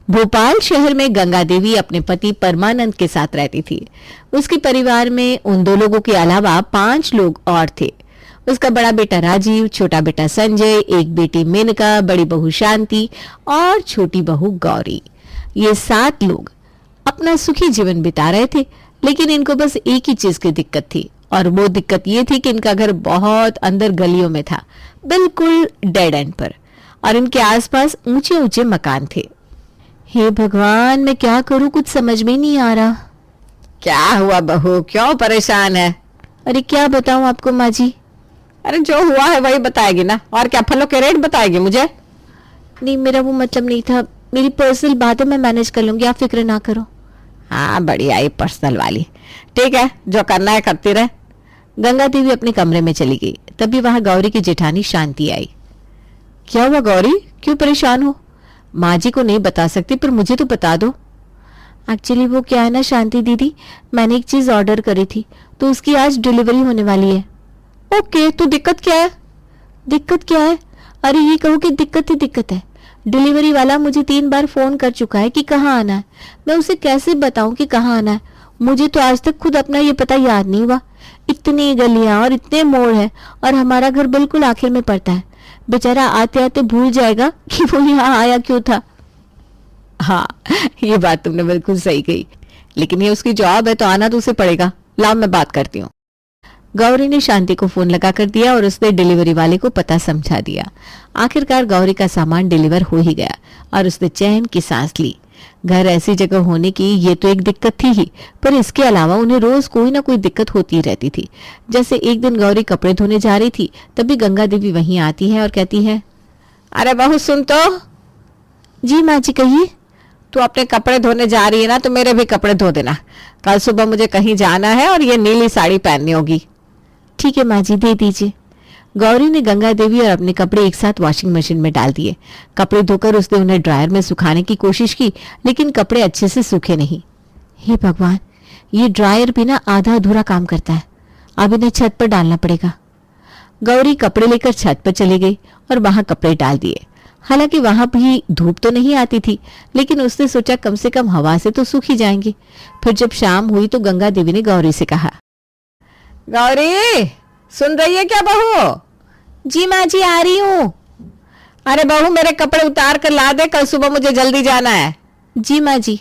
भोपाल शहर में गंगा देवी अपने पति परमानंद के साथ रहती थी। उसके परिवार में उन दो लोगों के अलावा 5 लोग और थे। उसका बड़ा बेटा राजीव, छोटा बेटा संजय, एक बेटी मेनका, बड़ी बहू शांति और छोटी बहू गौरी। ये 7 लोग अपना सुखी जीवन बिता रहे थे, लेकिन इनको बस एक ही चीज की दिक्कत थी, और वो दिक्कत ये थी कि इनका घर बहुत अंदर गलियों में था, बिल्कुल डेड एंड पर, और इनके आसपास ऊंचे ऊंचे मकान थे। हे भगवान, मैं क्या करूं, कुछ समझ में नहीं आ रहा। क्या हुआ बहू, क्यों परेशान है? अरे क्या बताऊं आपको माँ जी। अरे जो हुआ है वही बताएगी ना, और क्या फलों के रेट बताएगी मुझे? नहीं, मेरा वो मतलब नहीं था, मेरी पर्सनल बात है, मैं मैनेज कर लूंगी, आप फिक्र ना करो। हाँ बढ़िया, ये पर्सनल वाली, ठीक है, जो करना है करती रहे। गंगा देवी अपने कमरे में चली गई। तभी वहां गौरी की जेठानी शांति आई। क्या हुआ गौरी, क्यों परेशान हो? माँ जी को नहीं बता सकती, पर मुझे तो बता दो। एक्चुअली वो क्या है ना शांति दीदी, मैंने एक चीज ऑर्डर करी थी, तो उसकी आज डिलीवरी होने वाली है। ओके, तो दिक्कत क्या है? दिक्कत क्या है? अरे ये कहो कि दिक्कत ही दिक्कत है। डिलीवरी वाला मुझे 3 बार फोन कर चुका है कि कहाँ आना है। मैं उसे कैसे बताऊं कि कहाँ आना है? मुझे तो आज तक खुद अपना ये पता याद नहीं हुआ। इतनी गलियां और इतने मोड़ हैं, और हमारा घर बिल्कुल आखिर में पड़ता है। बेचारा आते आते भूल जाएगा कि वो यहाँ आया क्यों था। हाँ, ये बात तुमने बिल्कुल सही कही, लेकिन ये उसकी जॉब है तो आना तो उसे पड़ेगा। लाओ मैं बात करती हूँ। गौरी ने शांति को फोन लगा कर दिया और उसने डिलीवरी वाले को पता समझा दिया। आखिरकार गौरी का सामान डिलीवर हो ही गया और उसने चैन की सांस ली। घर ऐसी जगह होने की ये तो एक दिक्कत थी ही, पर इसके अलावा उन्हें रोज कोई ना कोई दिक्कत होती रहती थी। जैसे एक दिन गौरी कपड़े धोने जा रही थी, तभी गंगा देवी वहीं आती है और कहती है, अरे बहू सुन तो। जी माँ जी कहिए। तू अपने कपड़े धोने जा रही है ना, तो मेरे भी कपड़े धो देना। कल सुबह मुझे कहीं जाना है और ये नीली साड़ी पहननी होगी। ठीक है माँ जी, दे दीजिए। गौरी ने गंगा देवी और अपने कपड़े एक साथ वॉशिंग मशीन में डाल दिए। कपड़े धोकर उसने उन्हें ड्रायर में सुखाने की कोशिश की, लेकिन कपड़े अच्छे से सूखे नहीं। हे भगवान, ये ड्रायर भी ना आधा अधूरा काम करता है। अब इन्हें छत पर डालना पड़ेगा। गौरी कपड़े लेकर छत पर चली गई और वहां कपड़े डाल दिए। हालांकि वहां भी धूप तो नहीं आती थी, लेकिन उसने सोचा कम से कम हवा से तो सूख ही जाएंगे। फिर जब शाम हुई तो गंगा देवी ने गौरी से कहा, गौरी सुन रही है क्या बहू? जी माँ जी, आ रही हूँ। अरे बहू, मेरे कपड़े उतार कर ला दे, कल सुबह मुझे जल्दी जाना है। जी माँ जी।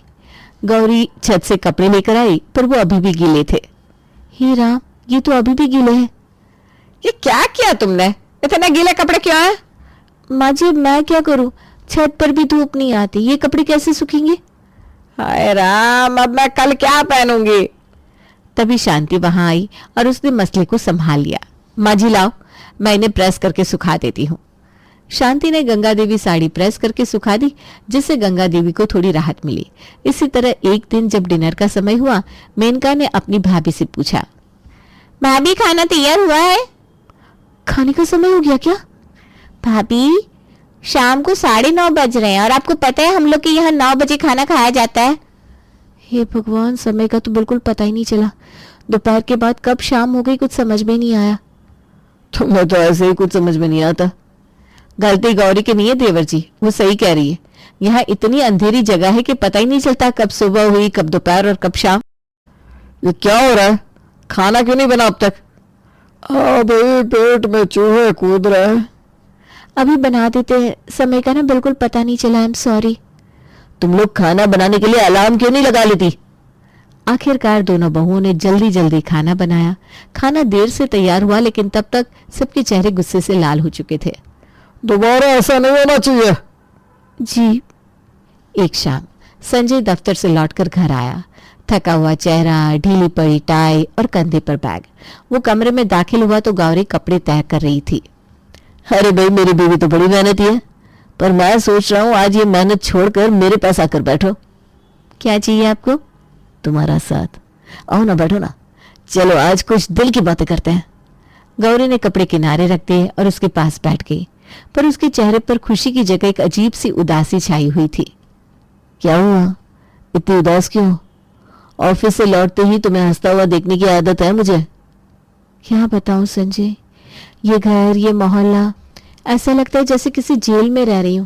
गौरी छत से कपड़े लेकर आई, पर वो अभी भी गीले थे। हे राम, ये तो अभी भी गीले हैं। ये क्या किया तुमने? इतने गीले कपड़े क्यों हैं? माँ जी, मैं क्या करूं, छत पर भी धूप नहीं आती, ये कपड़े कैसे सूखेंगे? हाय राम, अब मैं कल क्या पहनूंगी? तभी शांति वहां आई और उसने मसले को संभाल लिया। माँ जी लाओ, मैं इन्हें प्रेस करके सुखा देती हूँ। शांति ने गंगा देवी साड़ी प्रेस करके सुखा दी, जिससे गंगा देवी को थोड़ी राहत मिली। इसी तरह एक दिन जब डिनर का समय हुआ, मेनका ने अपनी भाभी से पूछा, भाभी खाना तैयार हुआ है? खाने का समय हो गया क्या? भाभी, शाम को 9:30 बज रहे हैं और आपको पता है हम लोग के यहाँ 9 बजे खाना खाया जाता है। हे भगवान, समय का तो बिल्कुल पता ही नहीं चला। दोपहर के बाद कब शाम हो गई, कुछ समझ में नहीं आया। तुम्हें तो ऐसे ही कुछ समझ में नहीं आता। गलती गौरी की नहीं है देवर जी, वो सही कह रही है। यहाँ इतनी अंधेरी जगह है कि पता ही नहीं चलता कब सुबह हुई, कब दोपहर और कब शाम। ये क्या हो रहा है? खाना क्यों नहीं बना अब तक? भाई, पेट में चूहे कूद रहे हैं। अभी बना देते हैं, समय का ना बिल्कुल पता नहीं चला। I am sorry. तुम लोग खाना बनाने के लिए अलार्म क्यों नहीं लगा लेती? आखिरकार दोनों बहुओं ने जल्दी जल्दी खाना बनाया। खाना देर से तैयार हुआ, लेकिन तब तक सबके चेहरे गुस्से से लाल हो चुके थे। दोबारा ऐसा नहीं होना चाहिए। जी। एक शाम संजय दफ्तर से लौटकर घर आया। थका हुआ चेहरा, ढीली पड़ी टाई और कंधे पर बैग। वो कमरे में दाखिल हुआ तो गौरी कपड़े तय कर रही थी। अरे भाई, मेरी बीवी तो बड़ी मेहनती है, पर मैं सोच रहा हूँ आज ये मेहनत छोड़कर मेरे पास आकर बैठो। क्या चाहिए आपको? तुम्हारा साथ। आओ ना, बैठो ना, चलो आज कुछ दिल की बातें करते हैं। गौरी ने कपड़े किनारे रख दिए और उसके पास बैठ गई, पर उसके चेहरे पर खुशी की जगह एक अजीब सी उदासी छाई हुई थी। क्या हुआ, इतनी उदास क्यों? ऑफिस से लौटते ही तुम्हें हंसता हुआ देखने की आदत है मुझे। क्या बताऊं संजय, ये घर, ये मोहल्ला, ऐसा लगता है जैसे किसी जेल में रह रही हूं।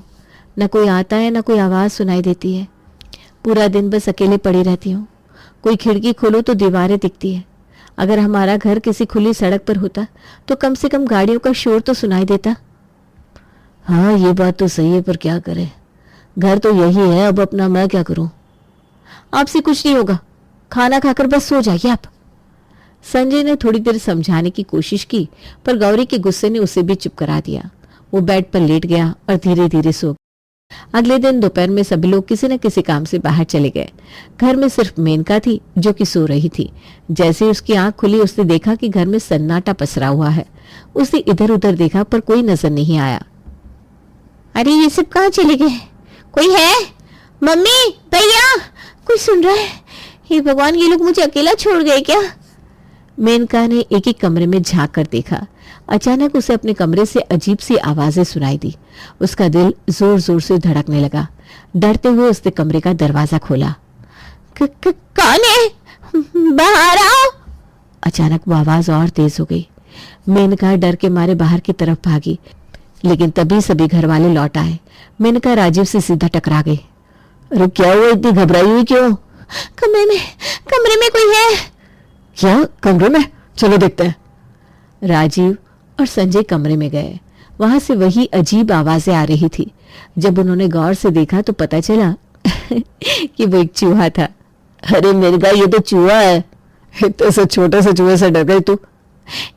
न कोई आता है न कोई आवाज सुनाई देती है। पूरा दिन बस अकेले पड़ी रहती हूँ। कोई खिड़की खोलो तो दीवारें दिखती है। अगर हमारा घर किसी खुली सड़क पर होता तो कम से कम गाड़ियों का शोर तो सुनाई देता। हाँ, ये बात तो सही है, पर क्या करें, घर तो यही है। अब अपना मैं क्या करूं? आपसे कुछ नहीं होगा, खाना खाकर बस सो जाइए आप। संजय ने थोड़ी देर समझाने की कोशिश की, पर गौरी के गुस्से ने उसे भी चुप करा दिया। वो बेड पर लेट गया और धीरे धीरे सो गया। अगले दिन दोपहर में सभी लोग किसी न किसी काम से बाहर चले गए। घर में सिर्फ मेनका थी जो कि सो रही थी। जैसे ही उसकी आंख खुली, उसने देखा कि घर में सन्नाटा पसरा हुआ है। उसने इधर उधर देखा पर कोई नजर नहीं आया। अरे ये सब कहाँ चले गए? कोई है? मम्मी, भैया, कोई सुन रहा है? हे भगवान, ये लोग मुझे अकेला छोड़ गए क्या? मेनका ने एक एक कमरे में झांक कर देखा। अचानक उसे अपने कमरे से अजीब सी आवाजें सुनाई दी। उसका दिल जोर जोर से धड़कने लगा। डरते हुए उसने कमरे का दरवाजा खोला। कौन है? बाहर आओ। अचानक वो आवाज और तेज हो गई। मेनका डर के मारे बाहर की तरफ भागी, लेकिन तभी सभी घर वाले लौट आए। मेनका राजीव से सीधा टकरा गई। अरे क्या हुआ, इतनी घबराई हुई क्यों? कमरे में कोई है। क्या? कमरे में? चलो देखते हैं। राजीव और संजय कमरे में गए। वहां से वही अजीब आवाजें आ रही थी। जब उन्होंने गौर से देखा तो पता चला कि वो एक चूहा था। अरे मेरे भाई, ये तो चूहा है। इतने से छोटे से चूहे से डर गई तू?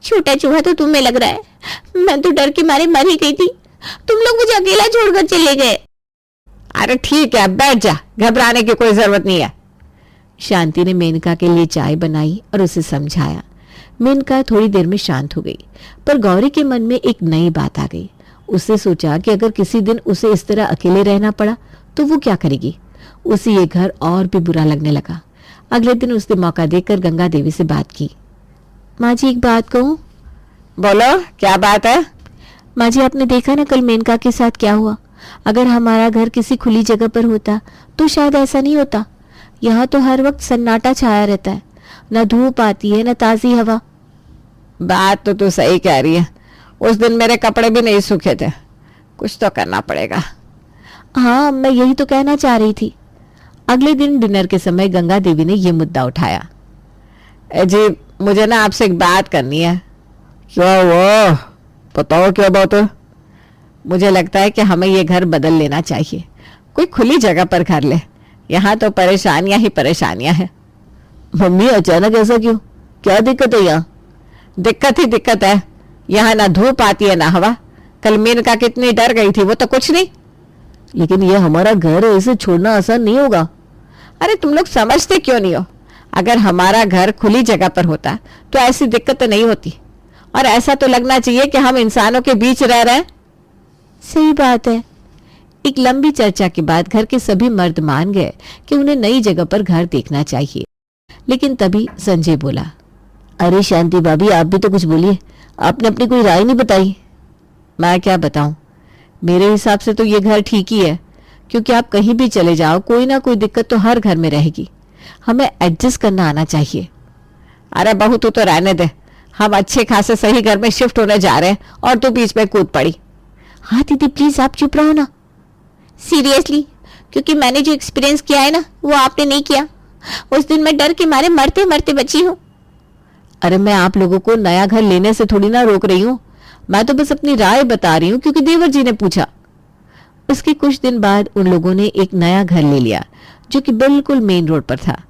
छोटा चूहा तो तुम्हें लग रहा है, मैं तो डर के मारे मर ही गई थी। तुम लोग मुझे अकेला छोड़कर चले गए। अरे ठीक है, बैठ जा, घबराने की कोई जरूरत नहीं है। शांति ने मेनका के लिए चाय बनाई और उसे समझाया। मेनका थोड़ी देर में शांत हो गई, पर गौरी के मन में एक नई बात आ गई। उसने सोचा कि अगर किसी दिन उसे इस तरह अकेले रहना पड़ा तो वो क्या करेगी। उसे ये घर और भी बुरा लगने लगा। अगले दिन उसने मौका देखकर गंगा देवी से बात की। माँ जी, एक बात कहूँ? बोलो, क्या बात है? माँ जी, आपने देखा ना कल मेनका के साथ क्या हुआ? अगर हमारा घर किसी खुली जगह पर होता तो शायद ऐसा नहीं होता। यहाँ तो हर वक्त सन्नाटा छाया रहता है, न धूप आती है न ताजी हवा। बात तो तू सही कह रही है। उस दिन मेरे कपड़े भी नहीं सूखे थे। कुछ तो करना पड़ेगा। हाँ, मैं यही तो कहना चाह रही थी। अगले दिन डिनर के समय गंगा देवी ने यह मुद्दा उठाया। जी, मुझे ना आपसे एक बात करनी है। क्या हुआ? बताओ, क्या बात है? मुझे लगता है कि हमें ये घर बदल लेना चाहिए। कोई खुली जगह पर घर ले। यहाँ तो परेशानियां ही परेशानियां हैं। मम्मी, अचानक ऐसा क्यों? क्या दिक्कत है यहाँ? दिक्कत ही दिक्कत है। यहाँ ना धूप आती है ना हवा। कल मेनका कितनी डर गई थी, वो तो कुछ नहीं। लेकिन ये हमारा घर है, इसे छोड़ना आसान नहीं होगा। अरे तुम लोग समझते क्यों नहीं हो? अगर हमारा घर खुली जगह पर होता तो ऐसी दिक्कत नहीं होती, और ऐसा तो लगना चाहिए कि हम इंसानों के बीच रह रहे हैं। सही बात है। एक लंबी चर्चा के बाद घर के सभी मर्द मान गए कि उन्हें नई जगह पर घर देखना चाहिए। लेकिन तभी संजय बोला। अरे शांति भाभी, आप भी तो कुछ बोलिए। आपने अपनी कोई राय नहीं बताई। मैं क्या बताऊं? मेरे हिसाब से तो ये घर ठीक ही है, क्योंकि आप कहीं भी चले जाओ कोई ना कोई दिक्कत तो हर घर में रहेगी। हमें एडजस्ट करना आना चाहिए। अरे बहू, तू तो रहने दे। हम अच्छे खासे सही घर में शिफ्ट होने जा रहे हैं और तू बीच में कूद पड़ी। हाँ दीदी, प्लीज आप चुप रहो ना। सीरियसली, क्योंकि मैंने जो एक्सपीरियंस किया है ना, वो आपने नहीं किया। उस दिन मैं डर के मारे मरते मरते बची हूँ। अरे मैं आप लोगों को नया घर लेने से थोड़ी ना रोक रही हूँ। मैं तो बस अपनी राय बता रही हूँ, क्योंकि देवर जी ने पूछा। उसके कुछ दिन बाद उन लोगों ने एक नया घर ले लिया, जो कि बिल्कुल मेन रोड पर था।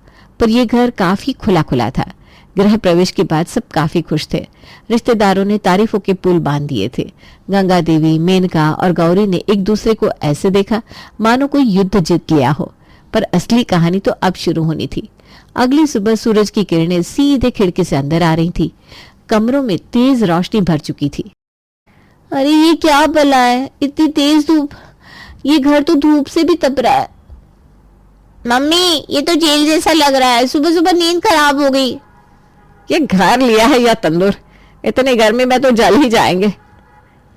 पर यह घर काफी खुला खुला था। गृह प्रवेश के बाद सब काफी खुश थे। रिश्तेदारों ने तारीफों के पुल बांध दिए थे। गंगा देवी, मेनका और गौरी ने एक दूसरे को ऐसे देखा मानो कोई युद्ध जीत लिया हो। पर असली कहानी तो अब शुरू होनी थी। अगली सुबह सूरज की किरणें सीधे खिड़की से अंदर आ रही थी। कमरों में तेज रोशनी भर चुकी थी। अरे ये क्या भला है, इतनी तेज धूप। ये घर तो धूप से भी तप रहा है। मम्मी, ये तो जेल जैसा लग रहा है। सुबह सुबह नींद खराब हो गई। ये घर लिया है या तंदूर? इतनी गर्मी में तो जल ही जाएंगे।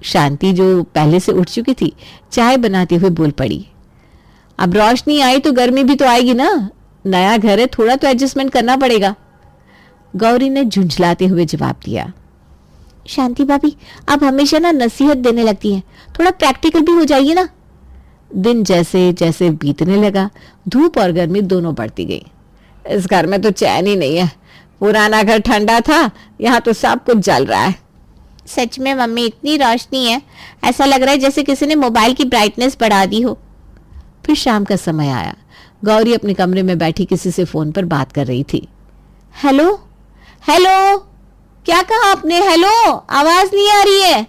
शांति, जो पहले से उठ चुकी थी, चाय बनाते हुए बोल पड़ी। अब रोशनी आई तो गर्मी भी तो आएगी ना। नया घर है, थोड़ा तो एडजस्टमेंट करना पड़ेगा। गौरी ने झुंझलाते हुए जवाब दिया। शांति भाभी, आप हमेशा ना नसीहत देने लगती हैं। थोड़ा प्रैक्टिकल भी हो जाइए ना। दिन जैसे जैसे बीतने लगा धूप और गर्मी दोनों बढ़ती गई। इस घर में तो चैन ही नहीं है। पुराना घर ठंडा था, यहाँ तो सब कुछ जल रहा है। सच में मम्मी, इतनी रोशनी है, ऐसा लग रहा है जैसे किसी ने मोबाइल की ब्राइटनेस बढ़ा दी हो। फिर शाम का समय आया। गौरी अपने कमरे में बैठी किसी से फोन पर बात कर रही थी। हेलो हेलो, क्या कहा आपने? हेलो, आवाज नहीं आ रही है।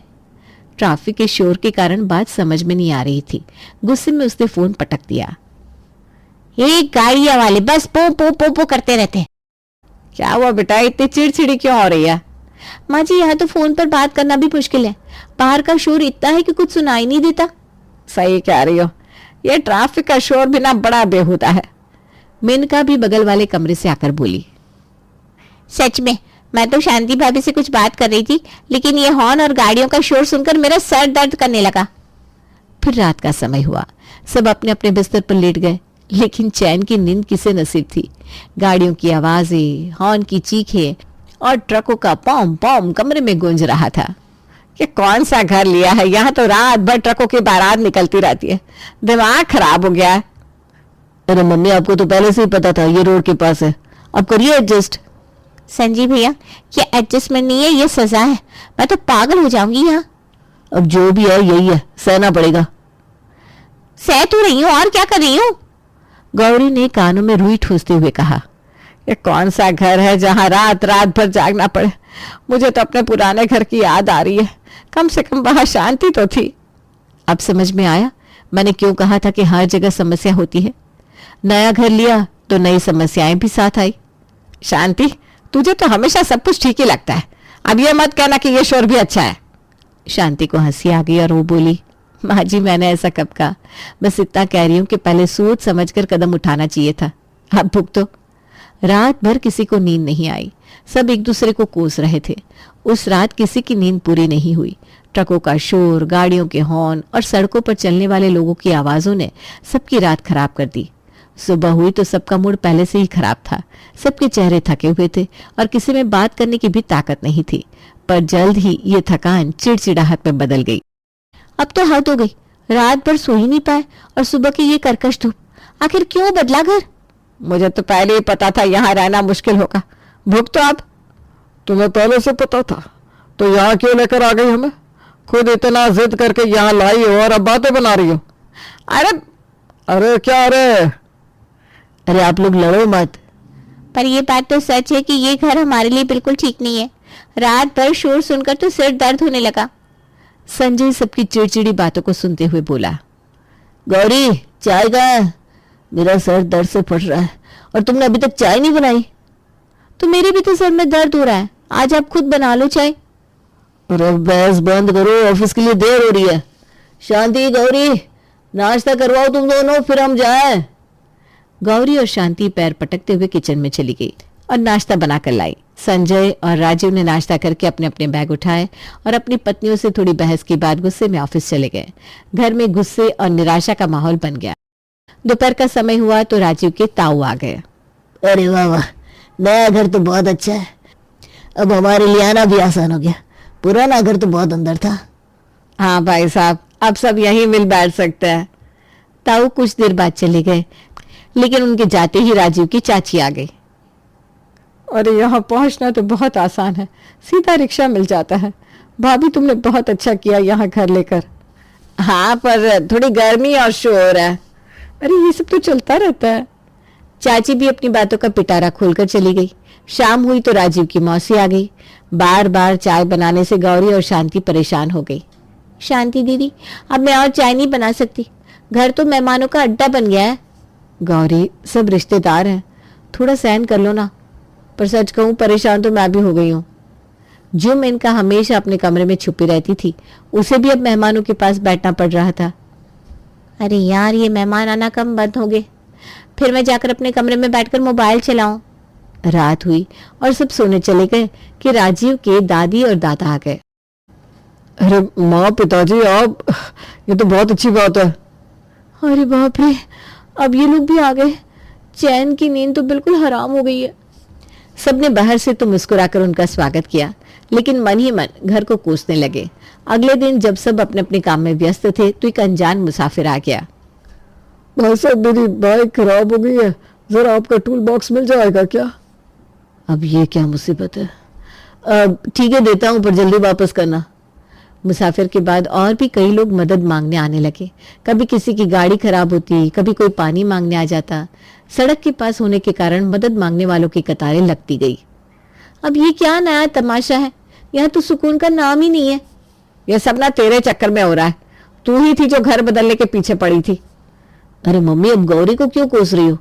ट्रैफिक के शोर के कारण बात समझ में नहीं आ रही थी। गुस्से में उसने फोन पटक दिया। ये गाड़ियां वाले बस पो पो पो पो करते रहते हैं। क्या हुआ बेटा, इतनी चिड़चिड़ी क्यों हो रही है? माँ जी, यहाँ तो फोन पर बात करना भी मुश्किल है। बाहर का शोर इतना है कि कुछ सुनाई नहीं देता। सही कह रही हो, ये ट्रैफिक का शोर भी ना बड़ा बेहुदा है। मेनका भी बगल वाले कमरे से आकर बोली। सच में, मैं तो शांति भाभी से कुछ बात कर रही थी, लेकिन ये हॉर्न और गाड़ियों का शोर सुनकर मेरा सर दर्द करने लगा। फिर रात का समय हुआ। सब अपने अपने बिस्तर पर लेट गए, लेकिन चैन की नींद किसे नसीब थी। गाड़ियों की आवाजें, हॉर्न की चीखें और ट्रकों का पॉम पॉम कमरे में गूंज रहा था। ये कौन सा घर लिया है, यहाँ तो रात भर ट्रकों की बारात निकलती रहती है। दिमाग खराब हो गया है। अरे मम्मी, आपको तो पहले से ही पता था ये रोड के पास है, अब करिए एडजस्ट। संजीव भैया, ये एडजस्टमेंट नहीं है, ये सजा है। मैं तो पागल हो जाऊंगी यहाँ। अब जो भी है यही है, सहना पड़ेगा। सह तो रही हूँ, और क्या कर रही हूँ? गौरी ने कानों में रुई ठूसते हुए कहा। ये कौन सा घर है जहाँ रात रात भर जागना पड़े? मुझे तो अपने पुराने घर की याद आ रही है। कम से कम वहां शांति तो थी। अब समझ में आया मैंने क्यों कहा था कि हर जगह समस्या होती है। नया घर लिया तो नई समस्याएं भी साथ आई। शांति, तुझे तो हमेशा सब कुछ ठीक ही लगता है। अब ये मत कहना कि ये शोर भी अच्छा है। शांति को हंसी आ गई और वो बोली, माँ जी मैंने ऐसा कब कहा? बस इतना कह रही हूँ कि पहले सोच समझकर कदम उठाना चाहिए था। अब भुगतो। रात भर किसी को नींद नहीं आई। सब एक दूसरे को कोस रहे थे। उस रात किसी की नींद पूरी नहीं हुई। ट्रकों का शोर, गाड़ियों के हॉर्न और सड़कों पर चलने वाले लोगों की आवाजों ने सबकी रात खराब कर दी। सुबह हुई तो सबका मूड पहले से ही खराब था। सबके चेहरे थके हुए थे और किसी में बात करने की भी ताकत नहीं थी। पर जल्द ही ये थकान चिड़चिड़ाहट में बदल गई। अब तो हद हो गई, रात भर सो ही नहीं पाए और सुबह की ये कर्कश धूप। आखिर क्यों बदला घर? मुझे तो पहले ही पता था यहाँ रहना मुश्किल होगा। भूख तो अब तुम्हें पहले से पता था तो यहाँ क्यों लेकर आ गई हमें? खुद इतना जिद करके यहाँ लाई हो और अब बातें बना रही हो। अरे अरे क्या अरे? अरे आप लोग लड़ो मत। पर ये बात तो सच है कि ये घर हमारे लिए बिल्कुल ठीक नहीं है। रात भर शोर सुनकर तो सिर दर्द होने लगा। संजय सबकी चिड़चिड़ी बातों को सुनते हुए बोला। गौरी, चाय कहाँ है? मेरा सर दर्द से फट रहा है और तुमने अभी तक चाय नहीं बनाई। तो मेरे भी तो सर में दर्द हो रहा है, आज आप खुद बना लो चाय। अरे बहस बंद करो, ऑफिस के लिए देर हो रही है। शांति, गौरी, नाश्ता करवाओ तुम दोनों, फिर हम जाएं। गौरी और शांति पैर पटकते हुए किचन में चली गई और नाश्ता बनाकर लाई। संजय और राजीव ने नाश्ता करके अपने अपने बैग उठाए और अपनी पत्नियों से थोड़ी बहस के बाद गुस्से में ऑफिस चले गए। घर में गुस्से और निराशा का माहौल बन गया। दोपहर का समय हुआ तो राजीव के ताऊ आ गए। अरे वाह वाह, नया घर तो बहुत अच्छा है। अब हमारे लिए आना भी आसान हो गया। पुराना घर तो बहुत अंदर था। हाँ भाई साहब, अब सब यहीं मिल बैठ सकते हैं। ताऊ कुछ देर बाद चले गए, लेकिन उनके जाते ही राजीव की चाची आ गई। अरे यहाँ पहुंचना तो बहुत आसान है, सीधा रिक्शा मिल जाता है। भाभी तुमने बहुत अच्छा किया यहाँ घर लेकर। हाँ, पर थोड़ी गर्मी और शोर है। अरे ये सब तो चलता रहता है। चाची भी अपनी बातों का पिटारा खोलकर चली गई। शाम हुई तो राजीव की मौसी आ गई। बार बार चाय बनाने से गौरी और शांति परेशान हो गई। शांति दीदी, अब मैं और चाय नहीं बना सकती। घर तो मेहमानों का अड्डा बन गया है। गौरी, सब रिश्तेदार हैं, थोड़ा सहन कर लो ना। पर सच कहूं, परेशान तो मैं भी हो गई हूँ। जो मेनका हमेशा अपने कमरे में छुपी रहती थी, उसे भी अब मेहमानों के पास बैठना पड़ रहा था। अरे यार, ये मेहमान आना कम बंद हो गए। फिर मैं जाकर अपने कमरे में बैठकर मोबाइल चलाऊं। रात हुई और सब सोने चले गए कि राजीव के दादी और दादा आ गए। अरे माँ, पिताजी आप, ये तो बहुत अच्छी बात है। अरे बाप रे, अब ये लोग भी आ गए। चैन की नींद तो बिल्कुल हराम हो गई है। सबने बाहर से तो मुस्कुराकर उनका स्वागत किया, लेकिन मन ही मन घर को कोसने लगे। अगले दिन जब सब अपने अपने काम में व्यस्त थे तो एक अनजान मुसाफिर आ गया। अरे भाई साहब मेरी बाइक खराब हो गई है, जरा आपका टूल बॉक्स मिल जाएगा क्या? अब ये क्या मुसीबत है। ठीक है देता हूँ, पर जल्दी वापस करना। मुसाफिर के बाद और भी कई लोग मदद मांगने आने लगे। कभी किसी की गाड़ी खराब होती, कभी कोई पानी मांगने आ जाता। सड़क के पास होने के कारण मदद मांगने वालों की कतारें लगती गई। अब ये क्या नया तमाशा है, यहाँ तो सुकून का नाम ही नहीं है। यह सब ना तेरे चक्कर में हो रहा है। तू ही थी जो घर बदलने के पीछे पड़ी थी। अरे मम्मी, अब गौरी को क्यों कोस रही हो?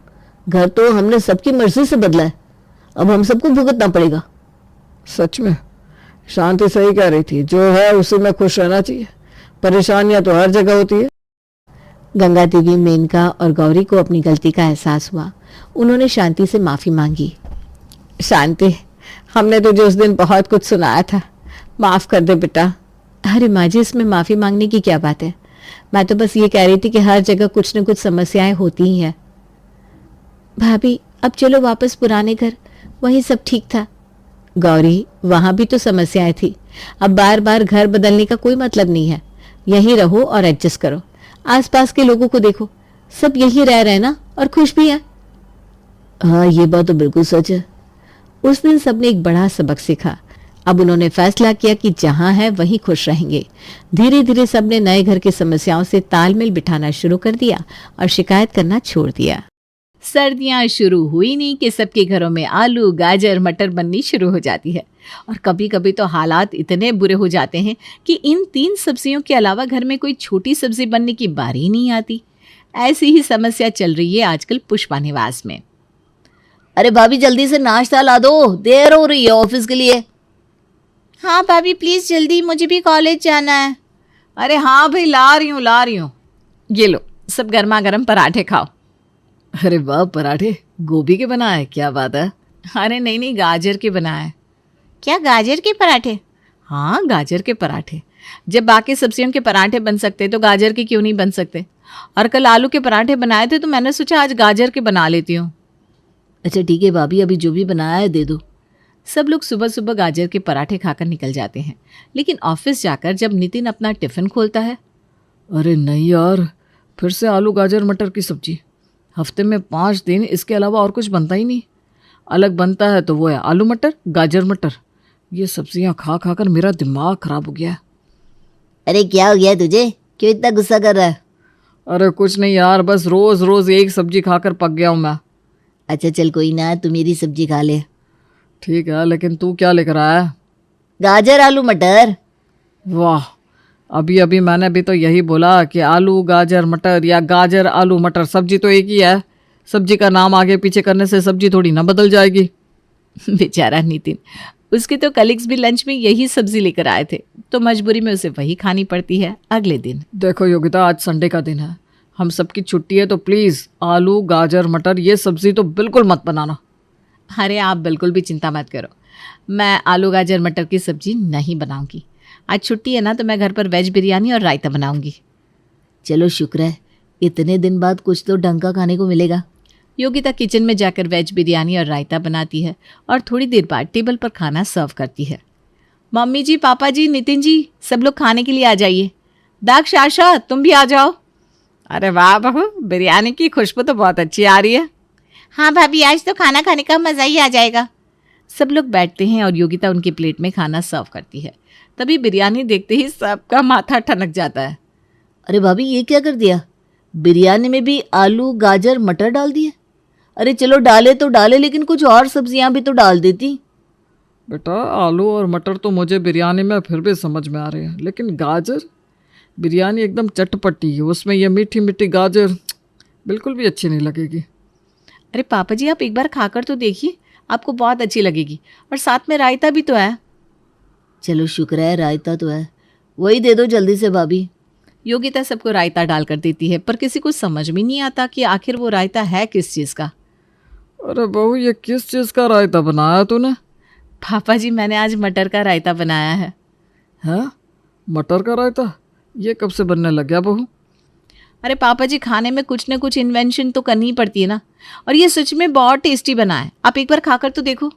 घर तो हमने सबकी मर्जी से बदला है, अब हम सबको भुगतना पड़ेगा। सच में शांति सही कह रही थी, जो है उसी में खुश रहना चाहिए। परेशानियां तो हर जगह होती है। गंगा देवी, मेनका और गौरी को अपनी गलती का एहसास हुआ। उन्होंने शांति से माफी मांगी। शांति, हमने तुझे उस दिन बहुत कुछ सुनाया था, माफ कर दे बेटा। अरे माँ जी, इसमें माफी मांगने की क्या बात है? मैं तो बस ये कह रही थी कि हर जगह कुछ न कुछ समस्याएं होती ही हैं। भाभी अब चलो वापस पुराने घर, वहीं सब ठीक था। गौरी, वहां भी तो समस्याएं थी। अब बार बार घर बदलने का कोई मतलब नहीं है। यहीं रहो और एडजस्ट करो। आसपास के लोगों को देखो, सब यहीं रह रहे हैं ना, और खुश भी हैं। हाँ, ये बात तो बिल्कुल सच है। उस दिन सबने एक बड़ा सबक सीखा। अब उन्होंने फैसला किया कि जहां है वहीं खुश रहेंगे। धीरे धीरे सबने नए घर की समस्याओं से तालमेल बिठाना शुरू कर दिया और शिकायत करना छोड़ दिया। सर्दियां शुरू हुई नहीं कि सबके घरों में आलू, गाजर, मटर बननी शुरू हो जाती है। और कभी कभी तो हालात इतने बुरे हो जाते हैं कि इन 3 सब्जियों के अलावा घर में कोई छोटी सब्जी बनने की बारी ही नहीं आती। ऐसी ही समस्या चल रही है आजकल पुष्पा निवास में। अरे भाभी, जल्दी से नाश्ता ला दो, देर हो रही है ऑफिस के लिए। हाँ भाभी प्लीज जल्दी, मुझे भी कॉलेज जाना है। अरे हाँ भाई, ला रही हूँ। ये लो, सब गर्मा गर्म पराठे खाओ। अरे वाह, पराठे गोभी के बनाए, क्या बात है। अरे नहीं, गाजर के बनाए। क्या गाजर के पराठे? हाँ, गाजर के पराठे। जब बाकी सब्जियों के पराठे बन सकते तो गाजर के क्यों नहीं बन सकते? और कल आलू के पराठे बनाए थे तो मैंने सोचा आज गाजर के बना लेती हूँ। अच्छा ठीक है भाभी, अभी जो भी बनाया है दे दो। सब लोग सुबह सुबह गाजर के पराठे खाकर निकल जाते हैं। लेकिन ऑफिस जाकर जब नितिन अपना टिफिन खोलता है, अरे नहीं यार, फिर से आलू गाजर मटर की सब्जी। हफ्ते में 5 दिन इसके अलावा और कुछ बनता ही नहीं। अलग बनता है तो वो है आलू मटर, गाजर मटर। ये सब्जियां खा खा कर मेरा दिमाग खराब हो गया। अरे क्या हो गया तुझे, क्यों इतना गुस्सा कर रहा है? अरे कुछ नहीं यार, बस रोज रोज एक सब्जी खाकर पक गया हूँ मैं। अच्छा चल कोई ना, तू मेरी सब्जी खा ले। ठीक है, लेकिन तू क्या लेकर आया? गाजर आलू मटर। वाह, अभी अभी मैंने भी तो यही बोला कि आलू गाजर मटर या गाजर आलू मटर, सब्जी तो एक ही है। सब्जी का नाम आगे पीछे करने से सब्जी थोड़ी ना बदल जाएगी। बेचारा नितिन, उसके तो कलीग्स भी लंच में यही सब्जी लेकर आए थे, तो मजबूरी में उसे वही खानी पड़ती है अगले दिन। देखो योगिता, आज संडे का दिन है, हम सबकी छुट्टी है, तो प्लीज़ आलू गाजर मटर ये सब्जी तो बिल्कुल मत बनाना। अरे आप बिल्कुल भी चिंता मत करो, मैं आलू गाजर मटर की सब्जी नहीं बनाऊंगी। आज छुट्टी है ना, तो मैं घर पर वेज बिरयानी और रायता बनाऊंगी। चलो शुक्र है, इतने दिन बाद कुछ तो ढंग का खाने को मिलेगा। योगिता किचन में जाकर वेज बिरयानी और रायता बनाती है और थोड़ी देर बाद टेबल पर खाना सर्व करती है। मम्मी जी, पापा जी, नितिन जी, सब लोग खाने के लिए आ जाइए। दाक्ष, आशा, तुम भी आ जाओ। अरे वाह बहू, बिरयानी की खुशबू तो बहुत अच्छी आ रही है। हाँ भाभी, आज तो खाना खाने का मज़ा ही आ जाएगा। सब लोग बैठते हैं और योगिता उनकी प्लेट में खाना सर्व करती है। तभी बिरयानी देखते ही सबका माथा ठनक जाता है। अरे भाभी, ये क्या कर दिया? बिरयानी में भी आलू गाजर मटर डाल दिए? अरे चलो डाले तो डाले, लेकिन कुछ और सब्जियां भी तो डाल देती। बेटा, आलू और मटर तो मुझे बिरयानी में फिर भी समझ में आ रहे हैं, लेकिन गाजर, बिरयानी एकदम चटपटी है, उसमें ये मीठी मीठी गाजर बिल्कुल भी अच्छी नहीं लगेगी। अरे पापा जी, आप एक बार खाकर तो देखिए, आपको बहुत अच्छी लगेगी। और साथ में रायता भी तो है। चलो शुक्र है, रायता तो है, वही दे दो जल्दी से भाभी। योगिता सबको रायता डालकर देती है, पर किसी को समझ में नहीं आता कि आखिर वो रायता है किस चीज़ का। अरे बहू, ये किस चीज़ का रायता बनाया तूने? पापा जी, मैंने आज मटर का रायता बनाया है। हैं? मटर का रायता? ये कब से बनने लग गया बहू? अरे पापा जी, खाने में कुछ न कुछ इन्वेंशन तो करनी ही पड़ती है ना। और ये सच में बहुत टेस्टी बना है, आप एक बार खाकर तो देखो।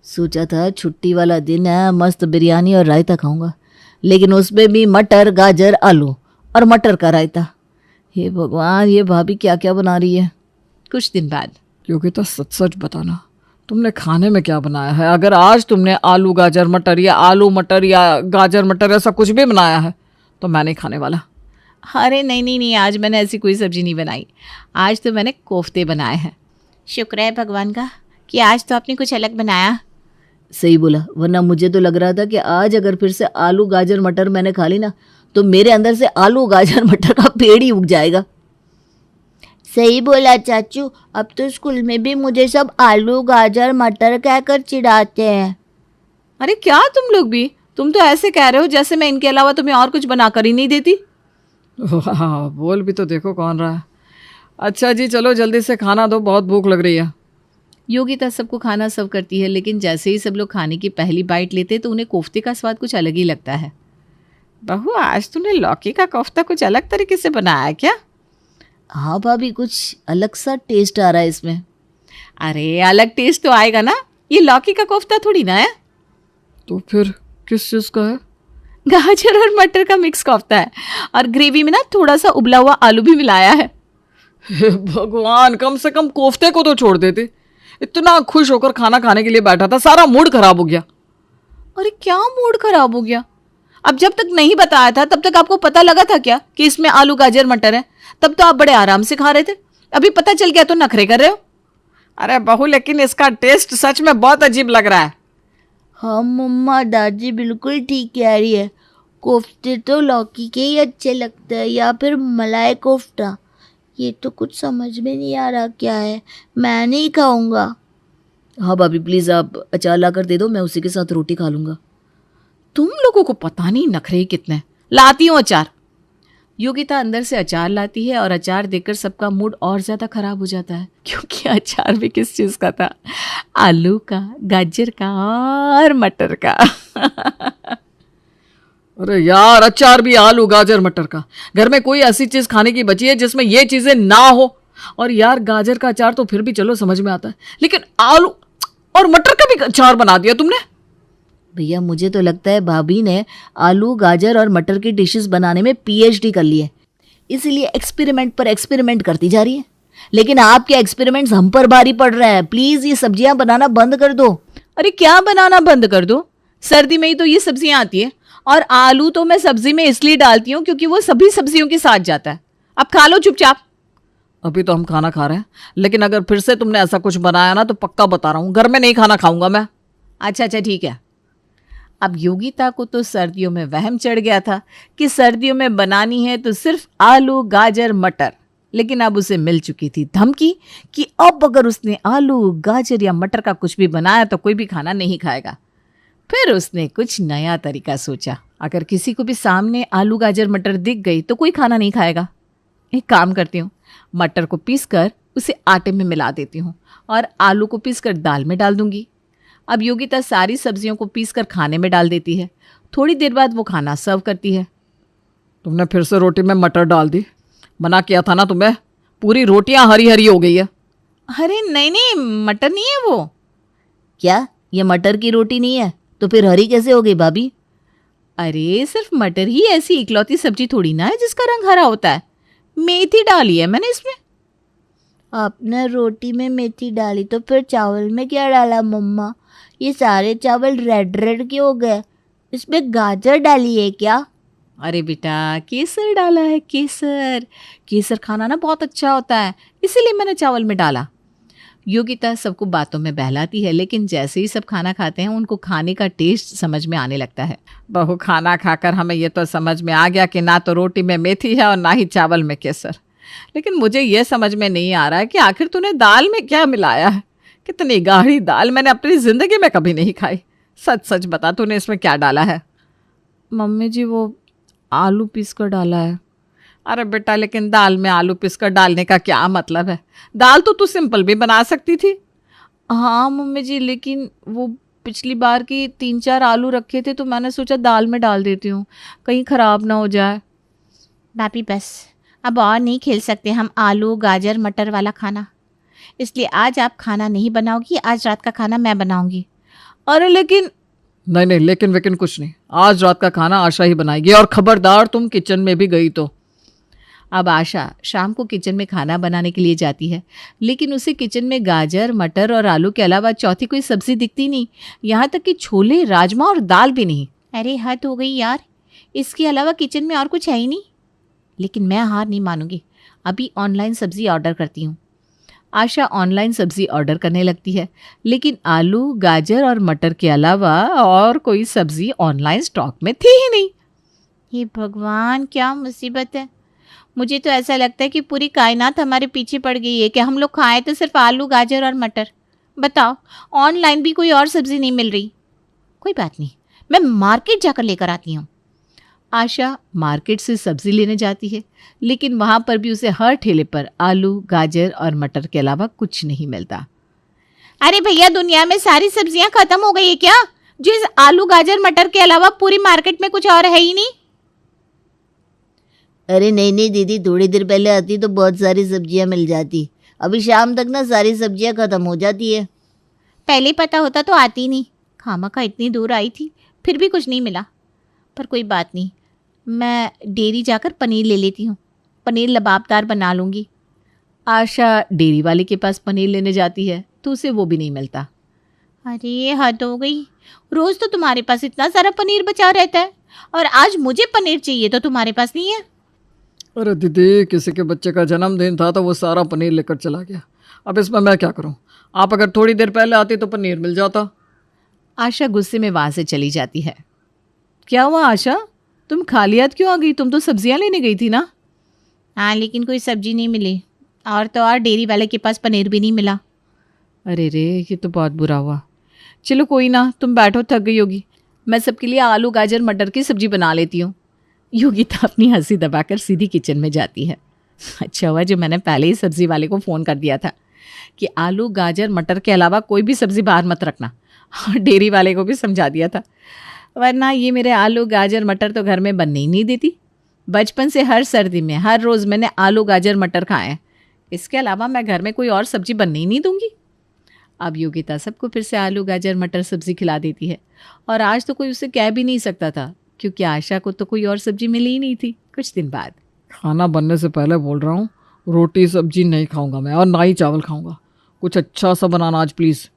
सोचा था छुट्टी वाला दिन है, मस्त बिरयानी और रायता खाऊंगा, लेकिन उसमें भी मटर गाजर आलू और मटर का रायता। हे भगवान, ये भाभी क्या क्या बना रही है। कुछ दिन बाद योगिता सच सच बताना, तुमने खाने में क्या बनाया है? अगर आज तुमने आलू गाजर मटर या आलू मटर या गाजर मटर ऐसा कुछ भी बनाया है तो मैं नहीं खाने वाला। अरे नहीं नहीं नहीं, आज मैंने ऐसी कोई सब्जी नहीं बनाई। आज तो मैंने कोफ्ते बनाए हैं। शुक्र है भगवान का कि आज तो आपने कुछ अलग बनाया। सही बोला, वरना मुझे तो लग रहा था कि आज अगर फिर से आलू गाजर मटर मैंने खा ली ना तो मेरे अंदर से आलू गाजर मटर का पेड़ ही उग जाएगा। सही बोला चाचू, अब तो स्कूल में भी मुझे सब आलू गाजर मटर कहकर चिढ़ाते हैं। अरे क्या तुम लोग भी, तुम तो ऐसे कह रहे हो जैसे मैं इनके अलावा तुम्हें और कुछ बनाकर ही नहीं देती। वाह, बोल भी तो देखो कौन रहा है। अच्छा जी, चलो जल्दी से खाना दो, बहुत भूख लग रही है। योगिता सबको खाना सर्व करती है, लेकिन जैसे ही सब लोग खाने की पहली बाइट लेते तो उन्हें कोफ्ते का स्वाद कुछ अलग ही लगता है। बहू, आज तूने लौकी का कोफ्ता कुछ अलग तरीके से बनाया है क्या? हाँ भाभी, कुछ अलग सा टेस्ट आ रहा है इसमें। अरे अलग टेस्ट तो आएगा ना, ये लौकी का कोफ्ता थोड़ी ना है। तो फिर किस चीज़ का है? गाजर और मटर का मिक्स कोफ्ता है, और ग्रेवी में ना थोड़ा सा उबला हुआ आलू भी मिलाया है। हे भगवान, कम से कम कोफ्ते को तो छोड़ देते। इतना खुश होकर खाना खाने के लिए बैठा था, सारा मूड खराब हो गया। अरे क्या मूड खराब हो गया? अब जब तक नहीं बताया था तब तक आपको पता लगा था क्या कि इसमें आलू गाजर मटर है? तब तो आप बड़े आराम से खा रहे थे, अभी पता चल गया तो नखरे कर रहे हो। अरे बहू, लेकिन इसका टेस्ट सच में बहुत अजीब लग रहा है। हाँ मम्मा, दादी बिल्कुल ठीक कह रही है। कोफ्ते तो लौकी के ही अच्छे लगते हैं, या फिर मलाई कोफ्ता। ये तो कुछ समझ में नहीं आ रहा क्या है, मैं नहीं खाऊंगा। हाँ भाभी, प्लीज़ आप अचार ला कर दे दो, मैं उसी के साथ रोटी खा लूँगा। तुम लोगों को पता नहीं नखरे कितने। लाती हूँ अचार। योगिता अंदर से अचार लाती है और अचार देखकर सबका मूड और ज़्यादा खराब हो जाता है, क्योंकि अचार भी किस चीज़ का था? आलू का, गाजर का और मटर का। अरे यार, अचार भी आलू गाजर मटर का। घर में कोई ऐसी चीज खाने की बची है जिसमें ये चीजें ना हो? और यार, गाजर का अचार तो फिर भी चलो समझ में आता है, लेकिन आलू और मटर का भी अचार बना दिया तुमने। भैया, मुझे तो लगता है भाभी ने आलू गाजर और मटर की डिशेस बनाने में पीएचडी कर ली है, इसीलिए एक्सपेरिमेंट पर एक्सपेरिमेंट करती जा रही है। लेकिन आपके एक्सपेरिमेंट्स हम पर भारी पड़ रहे हैं। प्लीज ये सब्जियां बनाना बंद कर दो। अरे क्या बनाना बंद कर दो? सर्दी में ही तो ये सब्जियां आती है, और आलू तो मैं सब्जी में इसलिए डालती हूँ क्योंकि वो सभी सब्जियों के साथ जाता है। अब खा लो चुपचाप। अभी तो हम खाना खा रहे हैं, लेकिन अगर फिर से तुमने ऐसा कुछ बनाया ना तो पक्का बता रहा हूँ, घर में नहीं खाना खाऊंगा मैं। अच्छा अच्छा ठीक है। अब योगिता को तो सर्दियों में वहम चढ़ गया था कि सर्दियों में बनानी है तो सिर्फ आलू गाजर मटर, लेकिन अब उसे मिल चुकी थी धमकी कि अब अगर उसने आलू गाजर या मटर का कुछ भी बनाया तो कोई भी खाना नहीं खाएगा। फिर उसने कुछ नया तरीका सोचा। अगर किसी को भी सामने आलू गाजर मटर दिख गई तो कोई खाना नहीं खाएगा। एक काम करती हूँ, मटर को पीसकर उसे आटे में मिला देती हूँ और आलू को पीसकर दाल में डाल दूंगी। अब योगिता सारी सब्जियों को पीसकर खाने में डाल देती है। थोड़ी देर बाद वो खाना सर्व करती है। तुमने फिर से रोटी में मटर डाल दी। मना किया था ना तुम्हें, पूरी रोटियां हरी हरी हो गई है। अरे नहीं नहीं, मटर नहीं है वो। क्या ये मटर की रोटी नहीं है तो फिर हरी कैसे हो गई भाभी? अरे सिर्फ मटर ही ऐसी इकलौती सब्जी थोड़ी ना है जिसका रंग हरा होता है। मेथी डाली है मैंने इसमें। आपने रोटी में मेथी डाली तो फिर चावल में क्या डाला मम्मा? ये सारे चावल रेड रेड क्यों हो गए? इसमें गाजर डाली है क्या? अरे बेटा, केसर डाला है। केसर केसर खाना ना बहुत अच्छा होता है, इसीलिए मैंने चावल में डाला। योगिता सबको बातों में बहलाती है, लेकिन जैसे ही सब खाना खाते हैं उनको खाने का टेस्ट समझ में आने लगता है। बहू, खाना खाकर हमें ये तो समझ में आ गया कि ना तो रोटी में मेथी है और ना ही चावल में केसर, लेकिन मुझे ये समझ में नहीं आ रहा है कि आखिर तूने दाल में क्या मिलाया है। कितनी गाढ़ी दाल मैंने अपनी ज़िंदगी में कभी नहीं खाई। सच सच बता, तूने इसमें क्या डाला है? मम्मी जी, वो आलू पीस कर डाला है। अरे बेटा, लेकिन दाल में आलू पीस कर डालने का क्या मतलब है? दाल तो तू सिंपल भी बना सकती थी। हाँ मम्मी जी, लेकिन वो पिछली बार की 3-4 आलू रखे थे तो मैंने सोचा दाल में डाल देती हूँ, कहीं ख़राब ना हो जाए। भाभी बस, अब और नहीं खेल सकते हम आलू गाजर मटर वाला खाना, इसलिए आज आप खाना नहीं बनाओगी, आज रात का खाना मैं बनाऊंगी। अरे लेकिन नहीं नहीं, लेकिन वेकिन कुछ नहीं। आज रात का खाना आशा ही बनाएगी, और खबरदार तुम किचन में भी गई तो। अब आशा शाम को किचन में खाना बनाने के लिए जाती है, लेकिन उसे किचन में गाजर, मटर और आलू के अलावा चौथी कोई सब्जी दिखती नहीं, यहाँ तक कि छोले, राजमा और दाल भी नहीं। अरे हद हो गई यार, इसके अलावा किचन में और कुछ है ही नहीं। लेकिन मैं हार नहीं मानूंगी, अभी ऑनलाइन सब्जी ऑर्डर करती हूँ। आशा ऑनलाइन सब्जी ऑर्डर करने लगती है, लेकिन आलू, गाजर और मटर के अलावा और कोई सब्जी ऑनलाइन स्टॉक में थी ही नहीं। हे भगवान, क्या मुसीबत है। मुझे तो ऐसा लगता है कि पूरी कायनात हमारे पीछे पड़ गई है कि हम लोग खाएं तो सिर्फ आलू, गाजर और मटर। बताओ, ऑनलाइन भी कोई और सब्जी नहीं मिल रही। कोई बात नहीं, मैं मार्केट जाकर लेकर आती हूँ। आशा मार्केट से सब्जी लेने जाती है, लेकिन वहां पर भी उसे हर ठेले पर आलू, गाजर और मटर के अलावा कुछ नहीं मिलता। अरे भैया, दुनिया में सारी सब्जियां खत्म हो गई है क्या? जो इस आलू, गाजर, मटर के अलावा पूरी मार्केट में कुछ और है ही नहीं। अरे नहीं नहीं दीदी, थोड़ी देर पहले आती तो बहुत सारी सब्जियां मिल जाती। अभी शाम तक ना सारी सब्जियां खत्म हो जाती है। पहले पता होता तो आती नहीं। खामखा इतनी दूर आई थी, फिर भी कुछ नहीं मिला। पर कोई बात नहीं, मैं डेयरी जाकर पनीर ले लेती हूँ। पनीर लबाबदार बना लूँगी। आशा डेयरी वाले के पास पनीर लेने जाती है तो उसे वो भी नहीं मिलता। अरे हद हो गई, रोज़ तो तुम्हारे पास इतना सारा पनीर बचा रहता है और आज मुझे पनीर चाहिए तो तुम्हारे पास नहीं है। अरे दीदी, किसी के बच्चे का जन्मदिन था तो वो सारा पनीर लेकर चला गया। अब इसमें मैं क्या करूं? आप अगर थोड़ी देर पहले आती तो पनीर मिल जाता। आशा गुस्से में वहां से चली जाती है। क्या हुआ आशा, तुम खाली हाथ क्यों आ गई? तुम तो सब्जियां लेने गई थी ना। हाँ, लेकिन कोई सब्जी नहीं मिली और तो और डेयरी वाले के पास पनीर भी नहीं मिला। अरे रे, ये तो बहुत बुरा हुआ। चलो कोई ना, तुम बैठो, थक गई होगी। मैं सबके लिए आलू, गाजर, मटर की सब्जी बना लेती हूँ। योगिता अपनी हंसी दबाकर सीधी किचन में जाती है। अच्छा हुआ जो मैंने पहले ही सब्जी वाले को फ़ोन कर दिया था कि आलू, गाजर, मटर के अलावा कोई भी सब्ज़ी बाहर मत रखना, और डेयरी वाले को भी समझा दिया था, वरना ये मेरे आलू, गाजर, मटर तो घर में बनने ही नहीं देती। बचपन से हर सर्दी में हर रोज़ मैंने आलू, गाजर, मटर खाए हैं। इसके अलावा मैं घर में कोई और सब्ज़ी बनने ही नहीं दूँगी। अब योगिता सबको फिर से आलू, गाजर, मटर सब्ज़ी खिला देती है, और आज तो कोई उसे कह भी नहीं सकता था क्योंकि आशा को तो कोई और सब्ज़ी मिली ही नहीं थी। कुछ दिन बाद खाना बनने से पहले बोल रहा हूँ, रोटी सब्जी नहीं खाऊंगा मैं, और ना ही चावल खाऊंगा। कुछ अच्छा सा बनाना आज प्लीज़।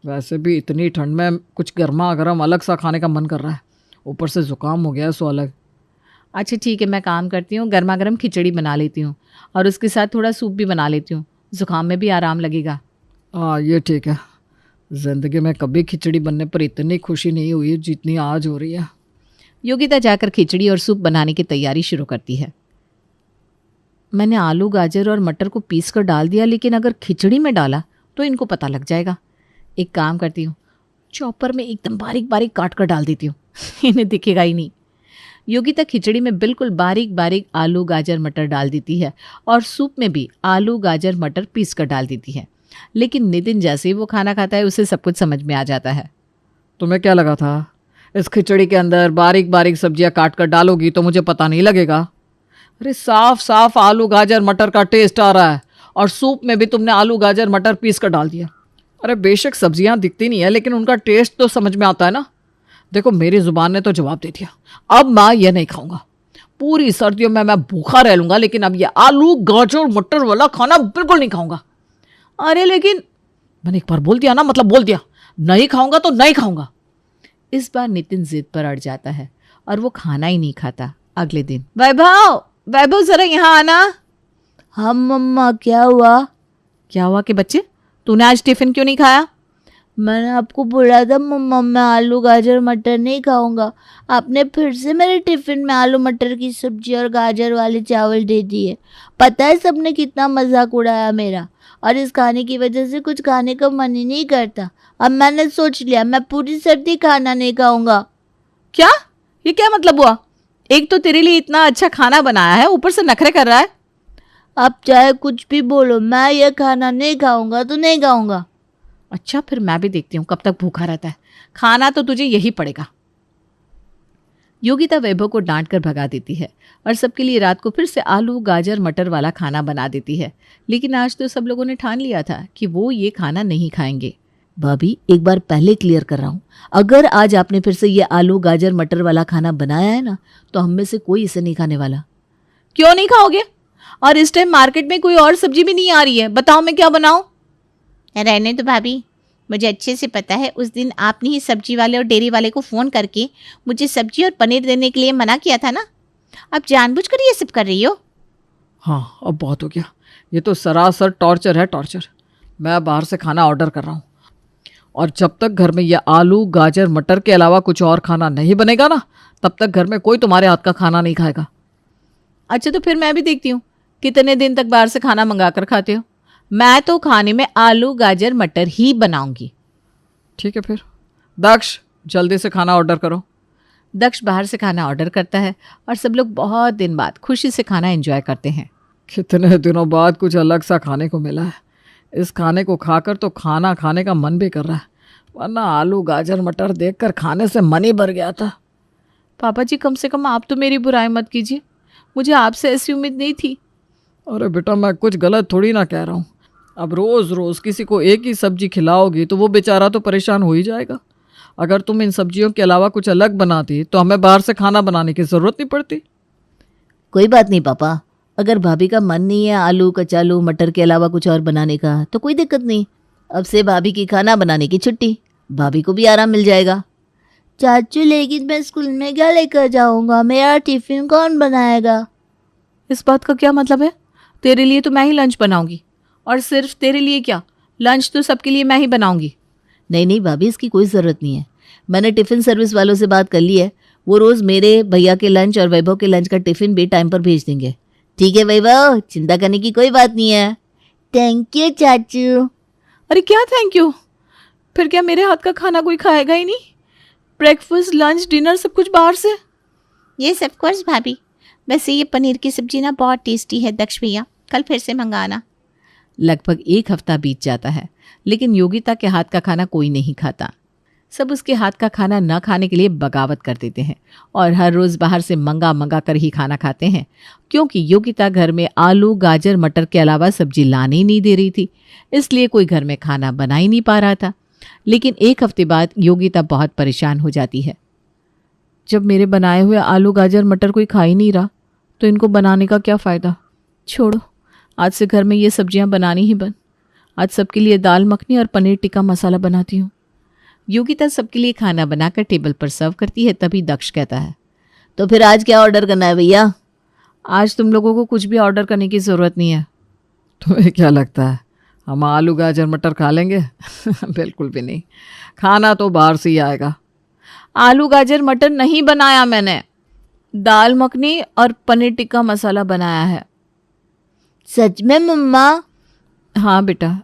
वैसे भी इतनी ठंड में कुछ गर्मा गर्म अलग सा खाने का मन कर रहा है, ऊपर से ज़ुकाम हो गया है सो अलग। अच्छा ठीक है, मैं काम करती हूँ, गर्मा गर्म खिचड़ी बना लेती हूँ और उसके साथ थोड़ा सूप भी बना लेती हूँ, ज़ुकाम में भी आराम लगेगा। हाँ ये ठीक है। ज़िंदगी में कभी खिचड़ी बनने पर इतनी खुशी नहीं हुई जितनी आज हो रही है। योगिता जाकर खिचड़ी और सूप बनाने की तैयारी शुरू करती है। मैंने आलू, गाजर और मटर को पीस कर डाल दिया, लेकिन अगर खिचड़ी में डाला तो इनको पता लग जाएगा। एक काम करती हूँ, चॉपर में एकदम बारीक बारीक काट कर डाल देती हूँ, इन्हें दिखेगा ही नहीं। योगिता खिचड़ी में बिल्कुल बारीक बारीक आलू, गाजर, मटर डाल देती है और सूप में भी आलू, गाजर, मटर पीस कर डाल देती है। लेकिन नितिन जैसे ही वो खाना खाता है उसे सब कुछ समझ में आ जाता है। तुम्हें क्या लगा था इस खिचड़ी के अंदर बारीक बारीक सब्जियां काट कर डालोगी तो मुझे पता नहीं लगेगा? अरे साफ साफ आलू, गाजर, मटर का टेस्ट आ रहा है, और सूप में भी तुमने आलू, गाजर, मटर पीस कर डाल दिया। अरे बेशक सब्जियां दिखती नहीं है, लेकिन उनका टेस्ट तो समझ में आता है ना। देखो मेरी जुबान ने तो जवाब दे दिया, अब मैं ये नहीं खाऊंगा। पूरी सर्दियों में मैं भूखा रह लूंगा, लेकिन अब ये आलू, गाजर, मटर वाला खाना बिल्कुल नहीं खाऊंगा। अरे लेकिन मैंने एक बार बोल दिया ना, मतलब बोल दिया, नहीं खाऊंगा तो नहीं खाऊंगा। इस बार नितिन जिद पर अड़ जाता है और वो खाना ही नहीं खाता। अगले दिन, वैभव वैभव जरा यहाँ आना। हाँ मम्मा, क्या हुआ? क्या हुआ कि बच्चे, तूने आज टिफिन क्यों नहीं खाया? मैंने आपको बोला था मम्मा, मैं आलू, गाजर, मटर नहीं खाऊंगा। आपने फिर से मेरे टिफिन में आलू, मटर की सब्जी और गाजर वाले चावल दे दिए। पता है सबने कितना मजाक उड़ाया मेरा, और इस खाने की वजह से कुछ खाने का मन ही नहीं करता। अब मैंने सोच लिया मैं पूरी सर्दी खाना नहीं खाऊंगा। क्या? ये क्या मतलब हुआ? एक तो तेरे लिए इतना अच्छा खाना बनाया है, ऊपर से नखरे कर रहा है। आप चाहे कुछ भी बोलो, मैं ये खाना नहीं खाऊंगा तो नहीं खाऊंगा। अच्छा फिर मैं भी देखती हूँ कब तक भूखा रहता है, खाना तो तुझे यही पड़ेगा। योगिता वैभव को डांट कर भगा देती है और सबके लिए रात को फिर से आलू, गाजर, मटर वाला खाना बना देती है। लेकिन आज तो सब लोगों ने ठान लिया था कि वो ये खाना नहीं खाएंगे। भाभी एक बार पहले क्लियर कर रहा हूँ, अगर आज आपने फिर से ये आलू, गाजर, मटर वाला खाना बनाया है ना, तो हम में से कोई इसे नहीं खाने वाला। क्यों नहीं खाओगे? और इस टाइम मार्केट में कोई और सब्जी भी नहीं आ रही है, बताओ मैं क्या बनाऊं? रहने तो भाभी, मुझे अच्छे से पता है उस दिन आपने ही सब्जी वाले और डेयरी वाले को फ़ोन करके मुझे सब्जी और पनीर देने के लिए मना किया था ना। अब जानबूझकर ये सब कर रही हो। हाँ, अब बहुत हो गया। ये तो सरासर टॉर्चर है, टॉर्चर। मैं बाहर से खाना ऑर्डर कर रहा हूँ, और जब तक घर में ये आलू गाजर मटर के अलावा कुछ और खाना नहीं बनेगा ना, तब तक घर में कोई तुम्हारे हाथ का खाना नहीं खाएगा। अच्छा, तो फिर मैं भी देखती हूँ कितने दिन तक बाहर से खाना मंगा कर खाते हो। मैं तो खाने में आलू गाजर मटर ही बनाऊंगी। ठीक है फिर। दक्ष, जल्दी से खाना ऑर्डर करो। दक्ष बाहर से खाना ऑर्डर करता है और सब लोग बहुत दिन बाद खुशी से खाना एंजॉय करते हैं। कितने दिनों बाद कुछ अलग सा खाने को मिला है। इस खाने को खाकर तो खाना खाने का मन भी कर रहा है, वरना आलू गाजर मटर देखकर खाने से मन ही भर गया था। पापा जी, कम से कम आप तो मेरी बुराई मत कीजिए, मुझे आपसे ऐसी उम्मीद नहीं थी। अरे बेटा, मैं कुछ गलत थोड़ी ना कह रहा हूँ। अब रोज़ रोज़ किसी को एक ही सब्जी खिलाओगी तो वो बेचारा तो परेशान हो ही जाएगा। अगर तुम इन सब्जियों के अलावा कुछ अलग बनाती तो हमें बाहर से खाना बनाने की ज़रूरत नहीं पड़ती। कोई बात नहीं पापा, अगर भाभी का मन नहीं है आलू कचालू मटर के अलावा कुछ और बनाने का तो कोई दिक्कत नहीं। अब से भाभी की खाना बनाने की छुट्टी, भाभी को भी आराम मिल जाएगा। चाचू, लेकिन मैं स्कूल में क्या लेकर जाऊंगा? मेरा टिफिन कौन बनाएगा? इस बात का क्या मतलब है? तेरे लिए तो मैं ही लंच बनाऊंगी, और सिर्फ तेरे लिए क्या, लंच तो सबके लिए मैं ही बनाऊंगी। नहीं नहीं भाभी, इसकी कोई ज़रूरत नहीं है। मैंने टिफ़िन सर्विस वालों से बात कर ली है, वो रोज़ मेरे भैया के लंच और वैभव के लंच का टिफ़िन भी टाइम पर भेज देंगे। ठीक है वैभव, चिंता करने की कोई बात नहीं है। थैंक यू चाचू। अरे क्या थैंक यू? फिर क्या मेरे हाथ का खाना कोई खाएगा ही नहीं? ब्रेकफास्ट लंच डिनर सब कुछ बाहर से? ये सब कोर्स भाभी। वैसे ये पनीर की सब्जी ना बहुत टेस्टी है दक्ष भैया, कल फिर से मंगाना। लगभग एक हफ्ता बीत जाता है, लेकिन योगिता के हाथ का खाना कोई नहीं खाता। सब उसके हाथ का खाना न खाने के लिए बगावत कर देते हैं और हर रोज़ बाहर से मंगा कर ही खाना खाते हैं, क्योंकि योगिता घर में आलू गाजर मटर के अलावा सब्जी लाने ही नहीं दे रही थी। इसलिए कोई घर में खाना बना ही नहीं पा रहा था। लेकिन एक हफ्ते बाद योगिता बहुत परेशान हो जाती है। जब मेरे बनाए हुए आलू गाजर मटर कोई खा ही नहीं रहा तो इनको बनाने का क्या फ़ायदा। छोड़ो, आज से घर में ये सब्जियां बनानी ही बंद। आज सबके लिए दाल मखनी और पनीर टिक्का मसाला बनाती हूँ। योगिता सबके लिए खाना बनाकर टेबल पर सर्व करती है। तभी दक्ष कहता है, तो फिर आज क्या ऑर्डर करना है भैया? आज तुम लोगों को कुछ भी ऑर्डर करने की ज़रूरत नहीं है। तुम्हें क्या लगता है हम आलू गाजर मटर खा लेंगे? बिल्कुल भी नहीं, खाना तो बाहर से ही आएगा। आलू गाजर मटर नहीं बनाया मैंने, दाल मखनी और पनीर टिक्का मसाला बनाया है। सच में मम्मा? हाँ बेटा,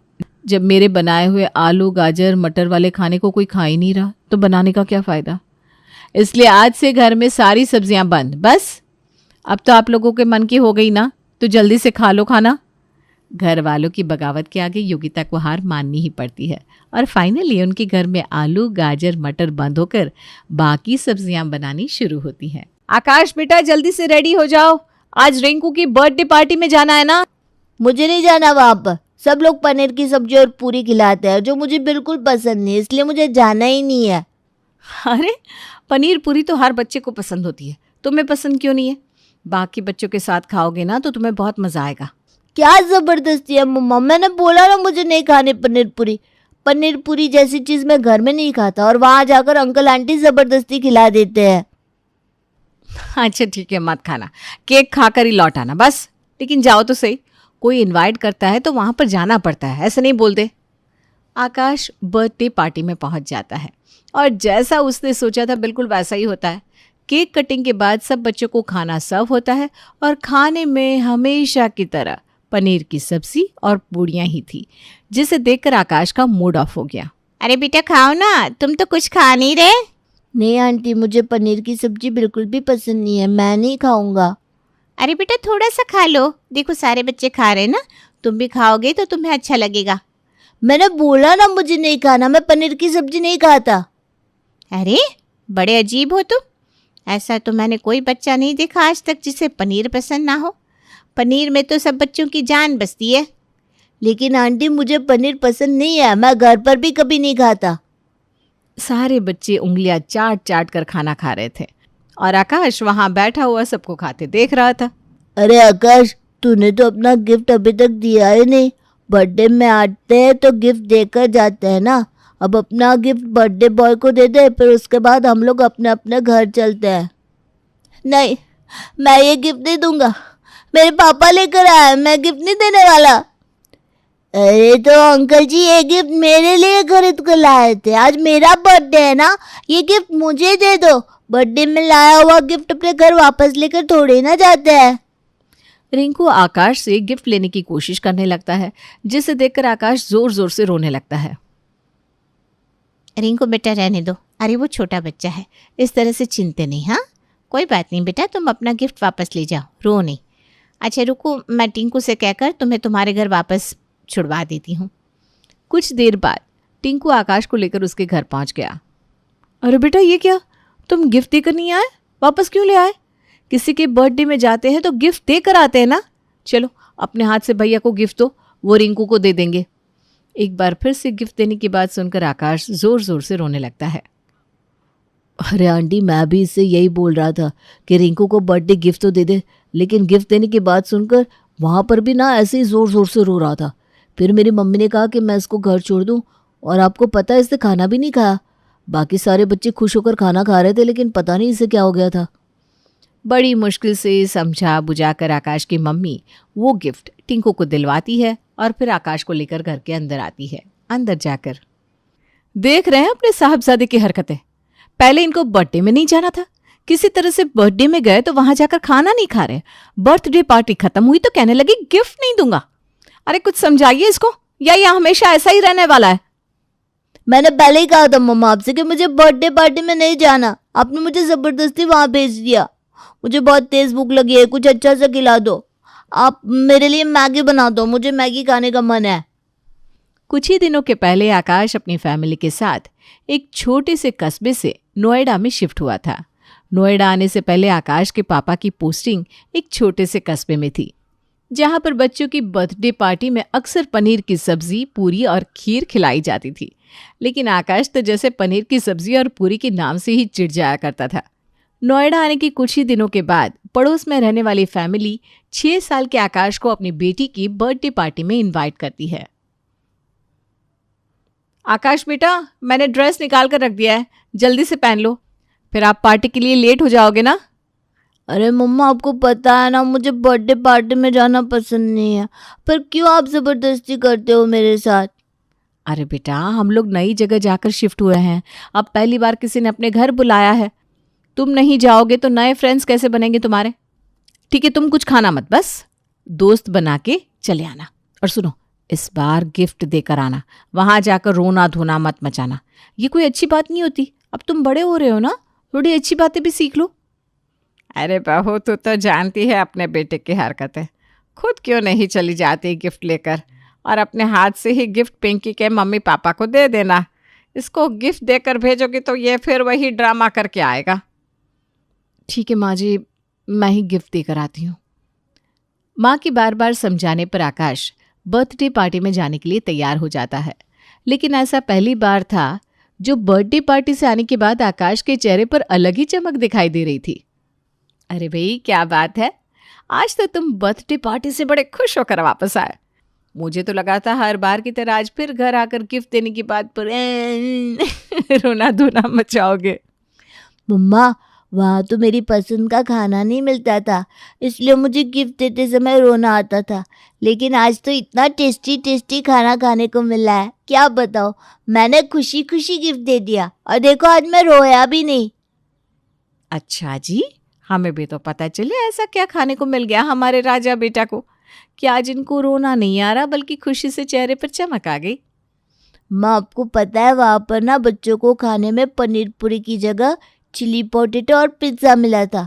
जब मेरे बनाए हुए आलू गाजर मटर वाले खाने को कोई खा ही नहीं रहा तो बनाने का क्या फ़ायदा। इसलिए आज से घर में सारी सब्जियां बंद। बस अब तो आप लोगों के मन की हो गई ना, तो जल्दी से खा लो खाना। घर वालों की बगावत के आगे योगिता को हार माननी ही पड़ती है और फाइनली उनके घर में आलू गाजर मटर बंद होकर बाकी सब्जियां बनानी शुरू होती हैं। आकाश बेटा, जल्दी से रेडी हो जाओ, आज रिंकू की बर्थडे पार्टी में जाना है ना। मुझे नहीं जाना वहाँ पर। सब लोग पनीर की सब्जी और पूरी खिलाते हैं जो मुझे बिल्कुल पसंद नहीं, इसलिए मुझे जाना ही नहीं है। अरे पनीर पूरी तो हर बच्चे को पसंद होती है, तुम्हें पसंद क्यों नहीं है? बाकी बच्चों के साथ खाओगे ना तो तुम्हें बहुत मज़ा आएगा। क्या ज़बरदस्ती है मम्मा, मैंने बोला ना मुझे नहीं खानी पनीर पूरी। पनीर पूरी जैसी चीज़ मैं घर में नहीं खाता और वहाँ जाकर अंकल आंटी ज़बरदस्ती खिला देते हैं। अच्छा ठीक है, मत खाना, केक खाकर ही लौट आना बस। लेकिन जाओ तो सही, कोई इनवाइट करता है तो वहाँ पर जाना पड़ता है, ऐसे नहीं बोलते। आकाश बर्थडे पार्टी में पहुँच जाता है और जैसा उसने सोचा था बिल्कुल वैसा ही होता है। केक कटिंग के बाद सब बच्चों को खाना सर्व होता है और खाने में हमेशा की तरह पनीर की सब्जी और पूड़ियाँ ही थी, जिसे देखकर आकाश का मूड ऑफ हो गया। अरे बेटा खाओ ना, तुम तो कुछ खा नहीं रहे। नहीं आंटी, मुझे पनीर की सब्जी बिल्कुल भी पसंद नहीं है, मैं नहीं खाऊंगा। अरे बेटा थोड़ा सा खा लो, देखो सारे बच्चे खा रहे हैं ना, तुम भी खाओगे तो तुम्हें अच्छा लगेगा। मैंने बोला ना मुझे नहीं खाना, मैं पनीर की सब्जी नहीं खाता। अरे बड़े अजीब हो तुम, ऐसा तो मैंने कोई बच्चा नहीं देखा आज तक जिसे पनीर पसंद ना हो। पनीर में तो सब बच्चों की जान बसती है। लेकिन आंटी मुझे पनीर पसंद नहीं है, मैं घर पर भी कभी नहीं खाता। सारे बच्चे उंगलियां चाट चाट कर खाना खा रहे थे और आकाश वहां बैठा हुआ सबको खाते देख रहा था। अरे आकाश, तूने तो अपना गिफ्ट अभी तक दिया ही नहीं। बर्थडे में आते हैं तो गिफ्ट देकर जाते हैं ना। अब अपना गिफ्ट बर्थडे बॉय को दे दे, फिर उसके बाद हम लोग अपने अपने घर चलते हैं। नहीं, मैं ये गिफ्ट नहीं दूंगा। मेरे पापा लेकर आए, मैं गिफ्ट नहीं देने वाला। अरे तो अंकल जी, ये गिफ्ट मेरे लिए खरीद कर लाए थे। आज मेरा बर्थडे है ना, ये गिफ्ट मुझे दे दो। बर्थडे में लाया हुआ गिफ्ट अपने घर वापस लेकर थोड़े ना जाते हैं। रिंकू आकाश से गिफ्ट लेने की कोशिश करने लगता है, जिसे देखकर आकाश जोर जोर से रोने लगता है। रिंकू बेटा रहने दो, अरे वो छोटा बच्चा है, इस तरह से चिंते नहीं। हाँ कोई बात नहीं बेटा, तुम अपना गिफ्ट वापस ले जाओ, रो नहीं। अच्छा रुको, मैं टिंकू से कहकर तुम्हें तुम्हारे घर वापस छुड़वा देती हूँ। कुछ देर बाद टिंकू आकाश को लेकर उसके घर पहुँच गया। अरे बेटा ये क्या, तुम गिफ्ट देकर नहीं आए, वापस क्यों ले आए? किसी के बर्थडे में जाते हैं तो गिफ्ट देकर आते हैं ना। चलो अपने हाथ से भैया को गिफ्ट दो, वो रिंकू को दे देंगे। एक बार फिर से गिफ्ट देने की बात सुनकर आकाश जोर जोर से रोने लगता है। अरे आंटी, मैं भी इससे यही बोल रहा था कि रिंकू को बर्थडे गिफ्ट तो दे दे, लेकिन गिफ्ट देने की बात सुनकर वहाँ पर भी ना ऐसे ही ज़ोर ज़ोर से रो रहा था। फिर मेरी मम्मी ने कहा कि मैं इसको घर छोड़ दूँ, और आपको पता है इसने खाना भी नहीं खाया। बाकी सारे बच्चे खुश होकर खाना खा रहे थे, लेकिन पता नहीं इसे क्या हो गया था। बड़ी मुश्किल से समझा बुझाकर आकाश की मम्मी वो गिफ्ट टिंकू को दिलवाती है और फिर आकाश को लेकर घर के अंदर आती है। अंदर जाकर देख रहे हैं अपने साहबजादे की हरकतें। पहले इनको बर्थडे में नहीं जाना था, किसी तरह से बर्थडे में गए तो वहां जाकर खाना नहीं खा रहे। बर्थडे पार्टी खत्म हुई तो कहने लगी गिफ्ट नहीं दूंगा। अरे कुछ समझाइए इसको, या ये हमेशा ऐसा ही रहने वाला है? मैंने पहले ही कहा था मम्मा आपसे कि मुझे बर्थडे पार्टी में नहीं जाना। आपने मुझे जबरदस्ती वहां भेज दिया। मुझे बहुत तेज भूख लगी है, कुछ अच्छा सा खिला दो। आप मेरे लिए मैगी बना दो, मुझे मैगी खाने का मन है। कुछ ही दिनों के पहले आकाश अपनी फैमिली के साथ एक छोटे से कस्बे से नोएडा में शिफ्ट हुआ था। नोएडा आने से पहले आकाश के पापा की पोस्टिंग एक छोटे से कस्बे में थी, जहां पर बच्चों की बर्थडे पार्टी में अक्सर पनीर की सब्जी, पूरी और खीर खिलाई जाती थी। लेकिन आकाश तो जैसे पनीर की सब्जी और पूरी के नाम से ही चिढ़ जाया करता था। नोएडा आने के कुछ ही दिनों के बाद पड़ोस में रहने वाली फैमिली 6 साल के आकाश को अपनी बेटी की बर्थडे पार्टी में इनवाइट करती है। आकाश बेटा, मैंने ड्रेस निकाल कर रख दिया है, जल्दी से पहन लो, फिर आप पार्टी के लिए लेट हो जाओगे ना। अरे मम्मा, आपको पता है ना मुझे बर्थडे पार्टी में जाना पसंद नहीं है, पर क्यों आप जबरदस्ती करते हो मेरे साथ? अरे बेटा, हम लोग नई जगह जाकर शिफ्ट हुए हैं, अब पहली बार किसी ने अपने घर बुलाया है। तुम नहीं जाओगे तो नए फ्रेंड्स कैसे बनेंगे तुम्हारे? ठीक है, तुम कुछ खाना मत, बस दोस्त बना के चले आना। और सुनो, इस बार गिफ्ट देकर आना, वहां जाकर रोना धोना मत मचाना। ये कोई अच्छी बात नहीं होती। अब तुम बड़े हो रहे हो ना, थोड़ी अच्छी बातें भी सीख लो। अरे बहू, तू तो जानती है अपने बेटे की हरकतें। खुद क्यों नहीं चली जाती गिफ्ट लेकर, और अपने हाथ से ही गिफ्ट पिंकी के मम्मी पापा को दे देना। इसको गिफ्ट देकर भेजोगी तो ये फिर वही ड्रामा करके आएगा। ठीक है माँ जी, मैं ही गिफ्ट देकर आती हूँ। माँ की बार बार समझाने पर आकाश बर्थडे पार्टी में जाने के लिए तैयार हो जाता है। लेकिन ऐसा पहली बार था जो बर्थडे पार्टी से आने के बाद आकाश के चेहरे पर अलग ही चमक दिखाई दे रही थी। अरे भाई, क्या बात है, आज तो तुम बर्थडे पार्टी से बड़े खुश होकर वापस आए। मुझे तो लगा था हर बार की तरह आज फिर घर आकर गिफ्ट देने की बात पर रोना धोना मचाओगे। मम्मा, वहाँ तो मेरी पसंद का खाना नहीं मिलता था, इसलिए मुझे गिफ्ट देते समय रोना आता था। लेकिन आज तो इतना टेस्टी टेस्टी खाना खाने को मिला है, क्या बताओ। मैंने खुशी खुशी गिफ्ट दे दिया, और देखो आज मैं रोया भी नहीं। अच्छा जी, हमें भी तो पता चले ऐसा क्या खाने को मिल गया हमारे राजा बेटा को कि आज इनको रोना नहीं आ रहा, बल्कि खुशी से चेहरे पर चमक आ गई। माँ, आपको पता है वहाँ पर ना बच्चों को खाने में पनीर पूरी की जगह चिली पोटैटो और पिज्ज़ा मिला था।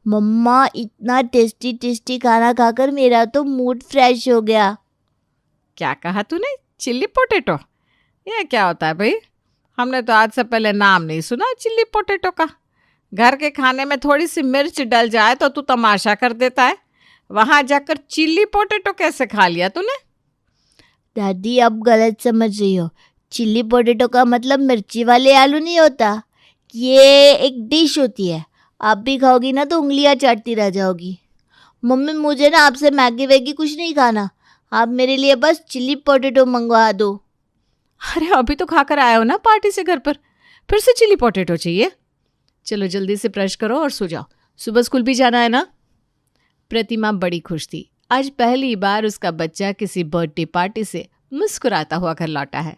मम्मा, इतना टेस्टी टेस्टी खाना खाकर मेरा तो मूड फ्रेश हो गया। क्या कहा तूने? Chilli potato? ये क्या होता है भाई? हमने तो आज से पहले नाम नहीं सुना चिल्ली पोटैटो का। घर के खाने में थोड़ी सी मिर्च डल जाए तो तू तमाशा कर देता है। वहां जाकर चिल्ली पोटैटो कैसे खा लिया तूने? दादी, आप गलत समझ रही हो। चिल्ली पोटैटो का मतलब मिर्ची वाले आलू नहीं होता, ये एक डिश होती है। आप भी खाओगी ना तो उंगलियां चाटती रह जाओगी। मम्मी मुझे ना आपसे मैगी वैगी कुछ नहीं खाना, आप मेरे लिए बस चिली पोटैटो मंगवा दो। अरे अभी तो खाकर आया हो ना पार्टी से घर पर, फिर से चिली पोटैटो चाहिए? चलो जल्दी से ब्रश करो और सो जाओ, सुबह स्कूल भी जाना है ना। प्रतिमा बड़ी खुश थी। आज पहली बार उसका बच्चा किसी बर्थडे पार्टी से मुस्कुराता हुआ घर लौटा है।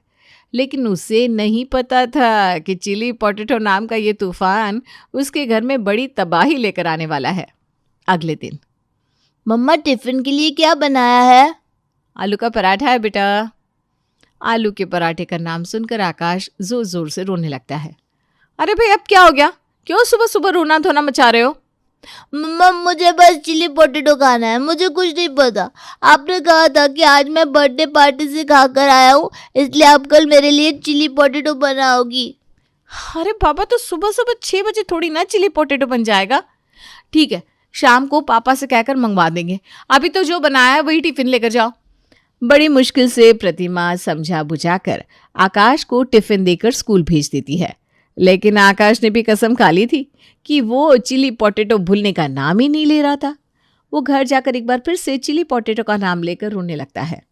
लेकिन उसे नहीं पता था कि चिली पोटैटो नाम का ये तूफान उसके घर में बड़ी तबाही लेकर आने वाला है। अगले दिन, मम्मा टिफिन के लिए क्या बनाया है? आलू का पराठा है बेटा। आलू के पराठे का नाम सुनकर आकाश जोर जोर से रोने लगता है। अरे भाई अब क्या हो गया, क्यों सुबह सुबह रोना धोना मचा रहे हो? मम्मा मुझे बस चिली पोटैटो खाना है, मुझे कुछ नहीं पता। आपने कहा था कि आज मैं बर्थडे पार्टी से खाकर आया हूँ, इसलिए आप कल मेरे लिए चिली पोटैटो बनाओगी। अरे बाबा, तो सुबह सुबह 6 बजे थोड़ी ना चिली पोटैटो बन जाएगा। ठीक है, शाम को पापा से कहकर मंगवा देंगे, अभी तो जो बनाया है वही टिफिन लेकर जाओ। बड़ी मुश्किल से प्रतिमा समझा बुझाकर आकाश को टिफिन देकर स्कूल भेज देती है। लेकिन आकाश ने भी कसम खा ली थी कि वो चिली पोटैटो भूलने का नाम ही नहीं ले रहा था। वो घर जाकर एक बार फिर से चिली पोटैटो का नाम लेकर रोने लगता है।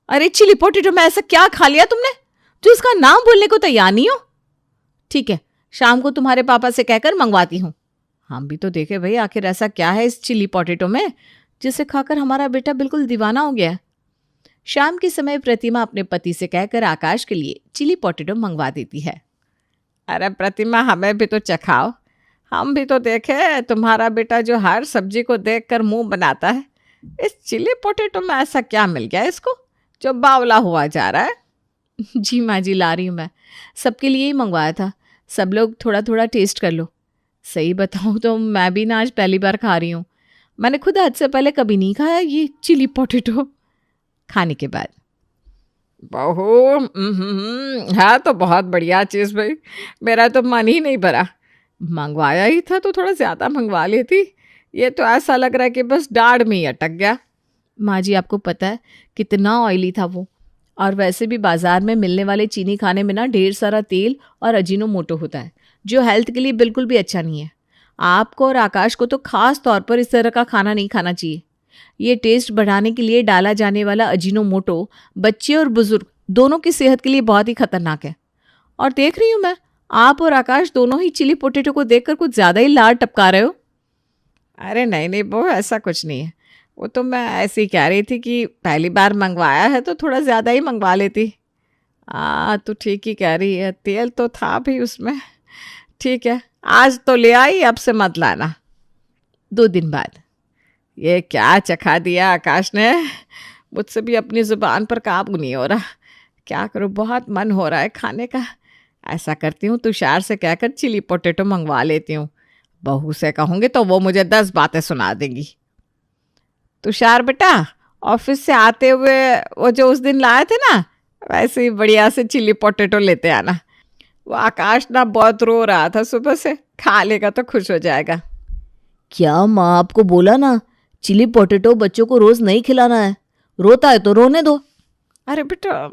अरे चिली पोटैटो में ऐसा क्या खा लिया तुमने जो इसका नाम भूलने को तैयार नहीं हो? ठीक है, शाम को तुम्हारे पापा से कहकर मंगवाती हूँ। हम भी तो देखे भाई, आखिर ऐसा क्या है इस चिली पोटैटो में जिसे खाकर हमारा बेटा बिल्कुल दीवाना हो गया। शाम के समय प्रतिमा अपने पति से कहकर आकाश के लिए चिली पोटैटो मंगवा देती है। अरे प्रतिमा, हमें भी तो चखाओ, हम भी तो देखे तुम्हारा बेटा जो हर सब्जी को देखकर मुंह बनाता है। इस चिली पोटैटो में ऐसा क्या मिल गया इसको जो बावला हुआ जा रहा है? जी माँ जी, ला रही हूँ मैं, सबके लिए ही मंगवाया था, सब लोग थोड़ा थोड़ा टेस्ट कर लो। सही बताऊँ तो मैं भी ना आज पहली बार खा रही हूँ, मैंने खुद आज से पहले कभी नहीं खाया ये चिली पोटैटो। खाने के बाद, बहू है तो बहुत बढ़िया चीज़ भाई, मेरा तो मन ही नहीं भरा। मंगवाया ही था तो थोड़ा ज़्यादा मंगवा लेती, ये तो ऐसा लग रहा है कि बस दाढ़ में ही अटक गया। माँ जी, आपको पता है कितना ऑयली था वो, और वैसे भी बाज़ार में मिलने वाले चीनी खाने में ना ढेर सारा तेल और अजीनोमोटो होता है जो हेल्थ के लिए बिल्कुल भी अच्छा नहीं है। आपको और आकाश को तो खास तौर पर इस तरह का खाना नहीं खाना चाहिए। ये टेस्ट बढ़ाने के लिए डाला जाने वाला अजीनोमोटो बच्चे और बुजुर्ग दोनों की सेहत के लिए बहुत ही खतरनाक है। और देख रही हूँ मैं, आप और आकाश दोनों ही चिली पोटैटो को देखकर कुछ ज़्यादा ही लार टपका रहे हो। अरे नहीं नहीं बहू, ऐसा कुछ नहीं है, वो तो मैं ऐसे ही कह रही थी कि पहली बार मंगवाया है तो थोड़ा ज़्यादा ही मंगवा लेती। तो ठीक ही कह रही है, तेल तो था भी उसमें। ठीक है, आज तो ले आई, अब से मत लाना। 2 दिन बाद, ये क्या चखा दिया आकाश ने, मुझसे भी अपनी ज़ुबान पर काबू नहीं हो रहा। क्या करूँ, बहुत मन हो रहा है खाने का। ऐसा करती हूँ, तुषार से कहकर चिली पोटैटो मंगवा लेती हूँ। बहू से कहूँगी तो वो मुझे 10 बातें सुना देंगी। तुषार बेटा, ऑफिस से आते हुए वो जो उस दिन लाए थे ना, वैसे ही बढ़िया से चिली पोटैटो लेते आना। वो आकाश ना बहुत रो रहा था सुबह से, खा लेगा तो खुश हो जाएगा। क्या माँ आपको बोला ना, चिली पोटैटो बच्चों को रोज नहीं खिलाना है, रोता है तो रोने दो। अरे बेटा,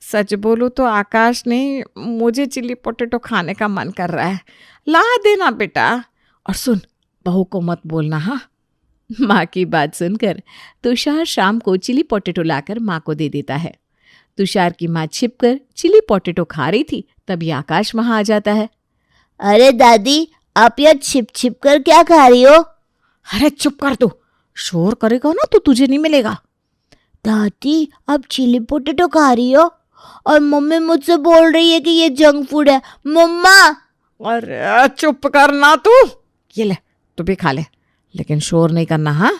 सच बोलूँ तो आकाश ने मुझे चिली पोटैटो खाने का मन कर रहा है, ला देना बेटा। और सुन, बहू को मत बोलना हाँ। माँ की बात सुनकर तुषार शाम को चिली पोटैटो लाकर माँ को दे देता है। तुषार की माँ छिपकर चिली पोटैटो खा रही थी, तभी आकाश वहां आ जाता है। अरे दादी, आप यहाँ छिप छिप कर क्या खा रही हो? अरे चुप कर तू, शोर करेगा ना तो तुझे नहीं मिलेगा। दादी, आप चिली पोटैटो खा रही हो और मम्मी मुझसे बोल रही है कि ये जंक फूड है। मम्मा! अरे चुप करना तू, ये ले तू भी खा ले, लेकिन शोर नहीं करना हाँ।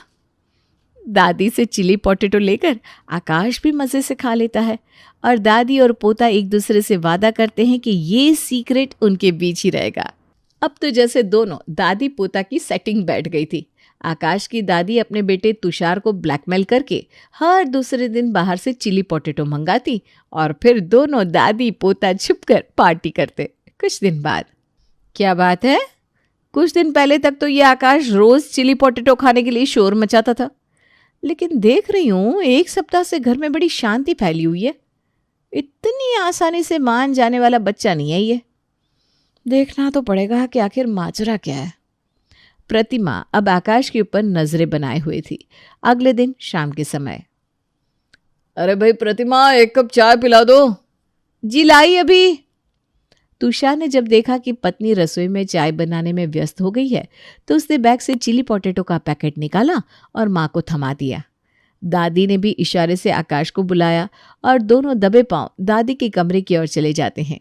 दादी से चिली पोटैटो लेकर आकाश भी मज़े से खा लेता है और दादी और पोता एक दूसरे से वादा करते हैं कि ये सीक्रेट उनके बीच ही रहेगा। अब तो जैसे दोनों दादी पोता की सेटिंग बैठ गई थी। आकाश की दादी अपने बेटे तुषार को ब्लैकमेल करके हर दूसरे दिन बाहर से चिली पोटैटो मंगाती और फिर दोनों दादी पोता छुपकर पार्टी करते। कुछ दिन बाद, क्या बात है, कुछ दिन पहले तक तो ये आकाश रोज चिली पोटैटो खाने के लिए शोर मचाता था, लेकिन देख रही हूँ 1 सप्ताह से घर में बड़ी शांति फैली हुई है। इतनी आसानी से मान जाने वाला बच्चा नहीं है ये। देखना तो पड़ेगा कि आखिर माजरा क्या है। प्रतिमा अब आकाश के ऊपर नजरें बनाए हुई थी। अगले दिन शाम के समय। अरे भाई प्रतिमा, एक कप चाय पिला दो। जी लाई अभी। तुषार ने जब देखा कि पत्नी रसोई में चाय बनाने में व्यस्त हो गई है तो उसने बैग से चिली पोटैटो का पैकेट निकाला और माँ को थमा दिया। दादी ने भी इशारे से आकाश को बुलाया और दोनों दबे पांव दादी के कमरे की ओर चले जाते हैं।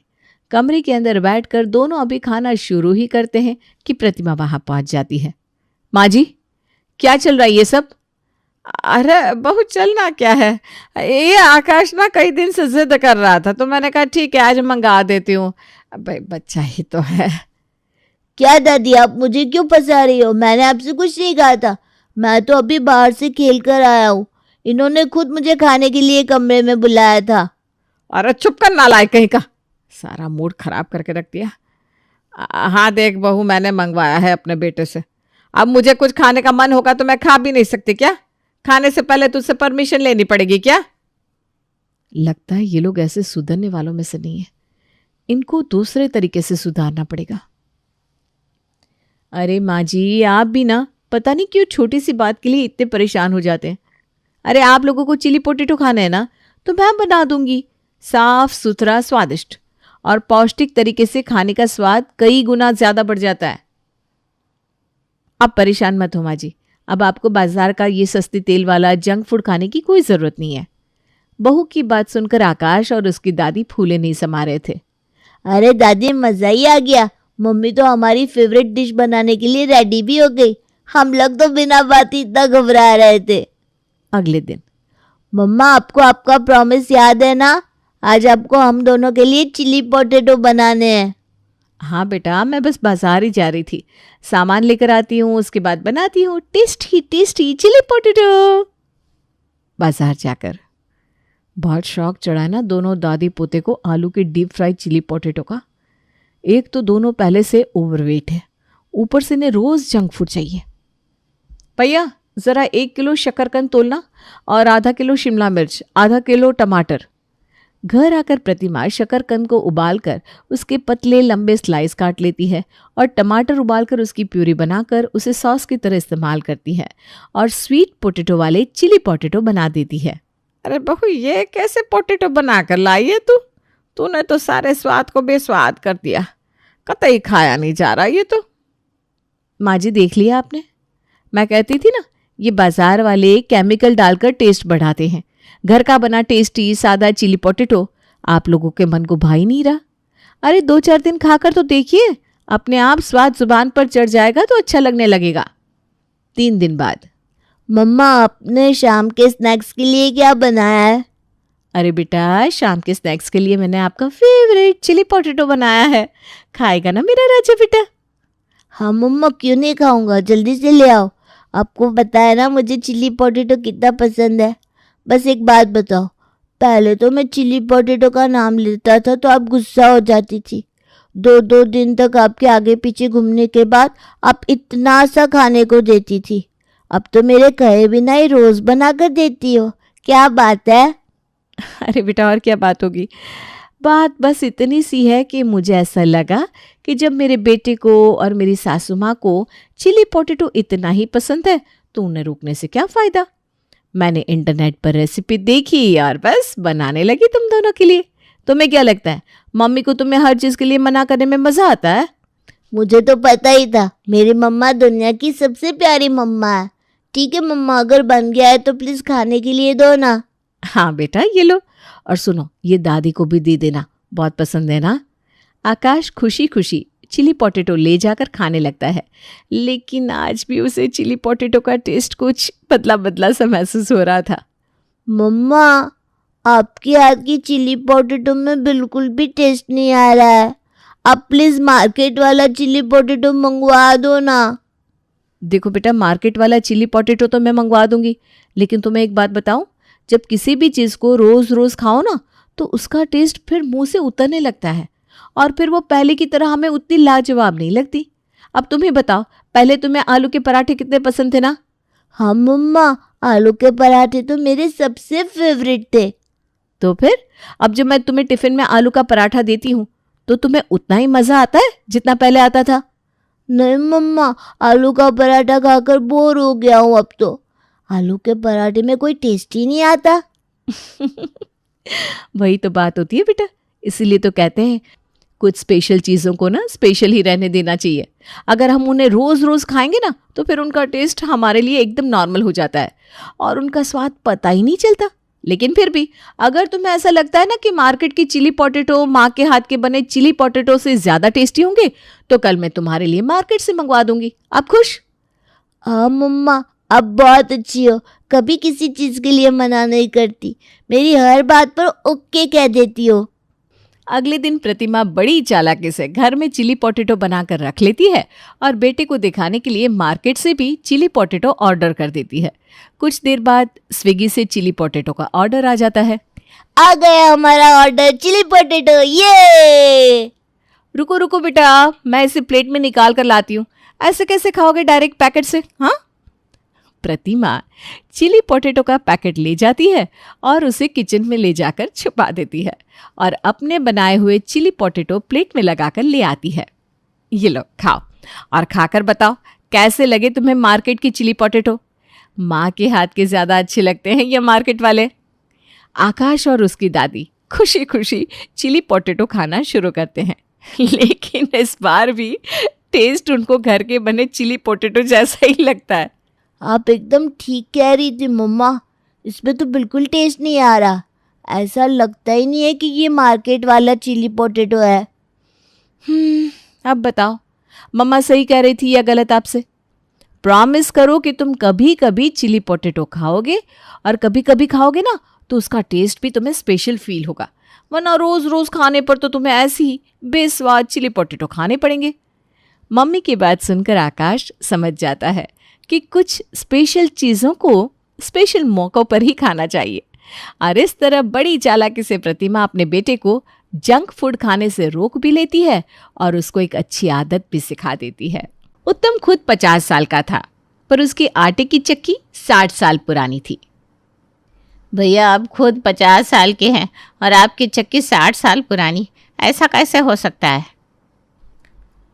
कमरे के अंदर बैठकर दोनों अभी खाना शुरू ही करते हैं कि प्रतिमा वहां पहुंच जाती है। माँ जी, क्या चल रहा है ये सब? अरे बहू, चलना क्या है, ये आकाश ना कई दिन से जिद कर रहा था तो मैंने कहा ठीक है आज मंगा देती हूँ। भाई बच्चा ही तो है। क्या दादी, आप मुझे क्यों फंसा रही हो? मैंने आपसे कुछ नहीं कहा था। मैं तो अभी बाहर से खेल कर आया हूँ। इन्होंने खुद मुझे खाने के लिए कमरे में बुलाया था। अरे चुप कर नालायक कहीं का, सारा मूड खराब करके रख दिया। हाँ देख बहू, मैंने मंगवाया है अपने बेटे से। अब मुझे कुछ खाने का मन होगा तो मैं खा भी नहीं सकती क्या? खाने से पहले तुझसे परमिशन लेनी पड़ेगी क्या? लगता है ये लोग ऐसे सुधरने वालों में से नहीं है, इनको दूसरे तरीके से सुधारना पड़ेगा। अरे माँ जी, आप भी ना पता नहीं क्यों छोटी सी बात के लिए इतने परेशान हो जाते हैं। अरे आप लोगों को चिली पोटैटो खाना है ना तो मैं बना दूंगी। साफ सुथरा, स्वादिष्ट और पौष्टिक तरीके से खाने का स्वाद कई गुना ज्यादा बढ़ जाता है। अब परेशान मत हो माँ जी, अब आपको बाजार का ये सस्ती तेल वाला जंक फूड खाने की कोई जरूरत नहीं है। बहू की बात सुनकर आकाश और उसकी दादी फूले नहीं समा रहे थे। अरे दादी, मजा ही आ गया। मम्मी तो हमारी फेवरेट डिश बनाने के लिए रेडी भी हो गई। हम लोग तो बिना बात ही इतना घबरा रहे थे। अगले दिन। मम्मा, आपको आपका प्रॉमिस याद है ना? आज आपको हम दोनों के लिए चिली पोटैटो बनाने हैं। हाँ बेटा, मैं बस बाजार ही जा रही थी, सामान लेकर आती हूँ, उसके बाद बनाती हूँ टेस्टी टेस्टी चिली पोटैटो। बाजार जाकर बहुत शौक चढ़ा ना दोनों दादी पोते को आलू के डीप फ्राई चिली पोटैटो का। एक तो दोनों पहले से ओवरवेट है, ऊपर से इन्हें रोज जंक फूड चाहिए। भैया जरा 1 किलो शकरकंद तोलना और आधा किलो शिमला मिर्च, आधा किलो टमाटर। घर आकर प्रतिमा शकरकंद को उबालकर उसके पतले लंबे स्लाइस काट लेती है और टमाटर उबालकर उसकी प्यूरी बनाकर उसे सॉस की तरह इस्तेमाल करती है और स्वीट पोटैटो वाले चिली पोटैटो बना देती है। अरे बहू, ये कैसे पोटैटो बना कर लाई है तूने तो सारे स्वाद को बेस्वाद कर दिया। कतई खाया नहीं जा रहा ये तो। माँ जी, देख लिया आपने? मैं कहती थी ना, ये बाजार वाले केमिकल डालकर टेस्ट बढ़ाते हैं। घर का बना टेस्टी सादा चिली पोटैटो आप लोगों के मन को भा ही नहीं रहा। अरे 2-4 दिन खाकर तो देखिए, अपने आप स्वाद जुबान पर चढ़ जाएगा तो अच्छा लगने लगेगा। 3 दिन बाद। मम्मा, आपने शाम के स्नैक्स के लिए क्या बनाया है? अरे बेटा, शाम के स्नैक्स के लिए मैंने आपका फेवरेट चिली पोटैटो बनाया है। खाएगा ना मेरा राजा बेटा? हाँ मम्मा, क्यों नहीं खाऊंगा, जल्दी से ले आओ। आपको पता है ना मुझे चिली पोटैटो कितना पसंद है। बस एक बात बताओ, पहले तो मैं चिली पोटैटो का नाम लेता था तो आप गुस्सा हो जाती थी। 2-2 दिन तक आपके आगे पीछे घूमने के बाद आप इतना सा खाने को देती थी। अब तो मेरे कहे बिना ही रोज बना कर देती हो। क्या बात है? अरे बेटा, और क्या बात होगी। बात बस इतनी सी है कि मुझे ऐसा लगा कि जब मेरे बेटे को और मेरी सासू माँ को चिली पोटैटो इतना ही पसंद है तो उन्हें रोकने से क्या फ़ायदा। मैंने इंटरनेट पर रेसिपी देखी और बस बनाने लगी तुम दोनों के लिए। तुम्हें क्या लगता है मम्मी को तुम्हें हर चीज़ के लिए मना करने में मज़ा आता है? मुझे तो पता ही था, मेरी मम्मा दुनिया की सबसे प्यारी मम्मा है। ठीक है मम्मा, अगर बन गया है तो प्लीज़ खाने के लिए दो ना। हाँ बेटा, ये लो, और सुनो ये दादी को भी दे देना, बहुत पसंद है ना। आकाश खुशी खुशी चिली पोटैटो ले जाकर खाने लगता है, लेकिन आज भी उसे चिली पोटैटो का टेस्ट कुछ बदला बदला सा महसूस हो रहा था। मम्मा, आपके हाथ की चिली पोटैटो में बिल्कुल भी टेस्ट नहीं आ रहा है। आप प्लीज़ मार्केट वाला चिली पोटैटो मंगवा दो ना। देखो बेटा, मार्केट वाला चिली पोटैटो तो मैं मंगवा दूंगी, लेकिन तुम्हें एक बात बताऊं, जब किसी भी चीज़ को रोज़ रोज़ खाओ ना तो उसका टेस्ट फिर मुंह से उतरने लगता है और फिर वो पहले की तरह हमें उतनी लाजवाब नहीं लगती। अब तुम ही बताओ, पहले तुम्हें आलू के पराठे कितने पसंद थे ना? हाँ मम्मा, आलू के पराठे तो मेरे सबसे फेवरेट थे। तो फिर अब जब मैं तुम्हें टिफिन में आलू का पराठा देती हूँ तो तुम्हें उतना ही मज़ा आता है जितना पहले आता था? नहीं मम्मा, आलू का पराठा खाकर बोर हो गया हूँ अब तो। आलू के पराठे में कोई टेस्ट ही नहीं आता। वही तो बात होती है बेटा, इसीलिए तो कहते हैं कुछ स्पेशल चीज़ों को ना स्पेशल ही रहने देना चाहिए। अगर हम उन्हें रोज़ रोज़ खाएंगे ना तो फिर उनका टेस्ट हमारे लिए एकदम नॉर्मल हो जाता है और उनका स्वाद पता ही नहीं चलता। लेकिन फिर भी अगर तुम्हें ऐसा लगता है ना कि मार्केट की चिली पोटैटो माँ के हाथ के बने चिली पोटैटो से ज़्यादा टेस्टी होंगे तो कल मैं तुम्हारे लिए मार्केट से मंगवा दूंगी। आप खुश? हाँ मम्मा, अब बहुत अच्छी हो, कभी किसी चीज़ के लिए मना नहीं करती, मेरी हर बात पर ओके कह देती हो। अगले दिन प्रतिमा बड़ी चालाकी से घर में चिली पोटैटो बनाकर रख लेती है और बेटे को दिखाने के लिए मार्केट से भी चिली पोटैटो ऑर्डर कर देती है। कुछ देर बाद स्विगी से चिली पोटैटो का ऑर्डर आ जाता है। आ गया हमारा ऑर्डर, चिली पोटैटो, ये। रुको रुको बेटा, मैं इसे प्लेट में निकाल कर लाती हूँ। ऐसे कैसे खाओगे डायरेक्ट पैकेट से? हाँ। प्रतिमा चिली पोटैटो का पैकेट ले जाती है और उसे किचन में ले जाकर छुपा देती है और अपने बनाए हुए चिली पोटैटो प्लेट में लगाकर ले आती है। ये लो खाओ और खाकर बताओ कैसे लगे तुम्हें मार्केट की चिली पोटैटो। माँ के हाथ के ज़्यादा अच्छे लगते हैं या मार्केट वाले? आकाश और उसकी दादी खुशी खुशी चिली पोटैटो खाना शुरू करते हैं, लेकिन इस बार भी टेस्ट उनको घर के बने चिली पोटैटो जैसा ही लगता है। आप एकदम ठीक कह रही थी मम्मा, इसमें तो बिल्कुल टेस्ट नहीं आ रहा। ऐसा लगता ही नहीं है कि ये मार्केट वाला चिली पोटैटो है। अब बताओ मम्मा सही कह रही थी या गलत आपसे? प्रॉमिस करो कि तुम कभी कभी चिली पोटैटो खाओगे और कभी कभी खाओगे ना तो उसका टेस्ट भी तुम्हें स्पेशल फील होगा, वरना रोज रोज खाने पर तो तुम्हें ऐसी ही बेस्वाद चिली पोटैटो खाने पड़ेंगे। मम्मी की बात सुनकर आकाश समझ जाता है कि कुछ स्पेशल चीज़ों को स्पेशल मौक़ों पर ही खाना चाहिए और इस तरह बड़ी चालाकी से प्रतिमा अपने बेटे को जंक फूड खाने से रोक भी लेती है और उसको एक अच्छी आदत भी सिखा देती है। उत्तम खुद 50 साल का था पर उसके आटे की चक्की 60 साल पुरानी थी। भैया आप खुद 50 साल के हैं और आपकी चक्की 60 साल पुरानी, ऐसा कैसे हो सकता है?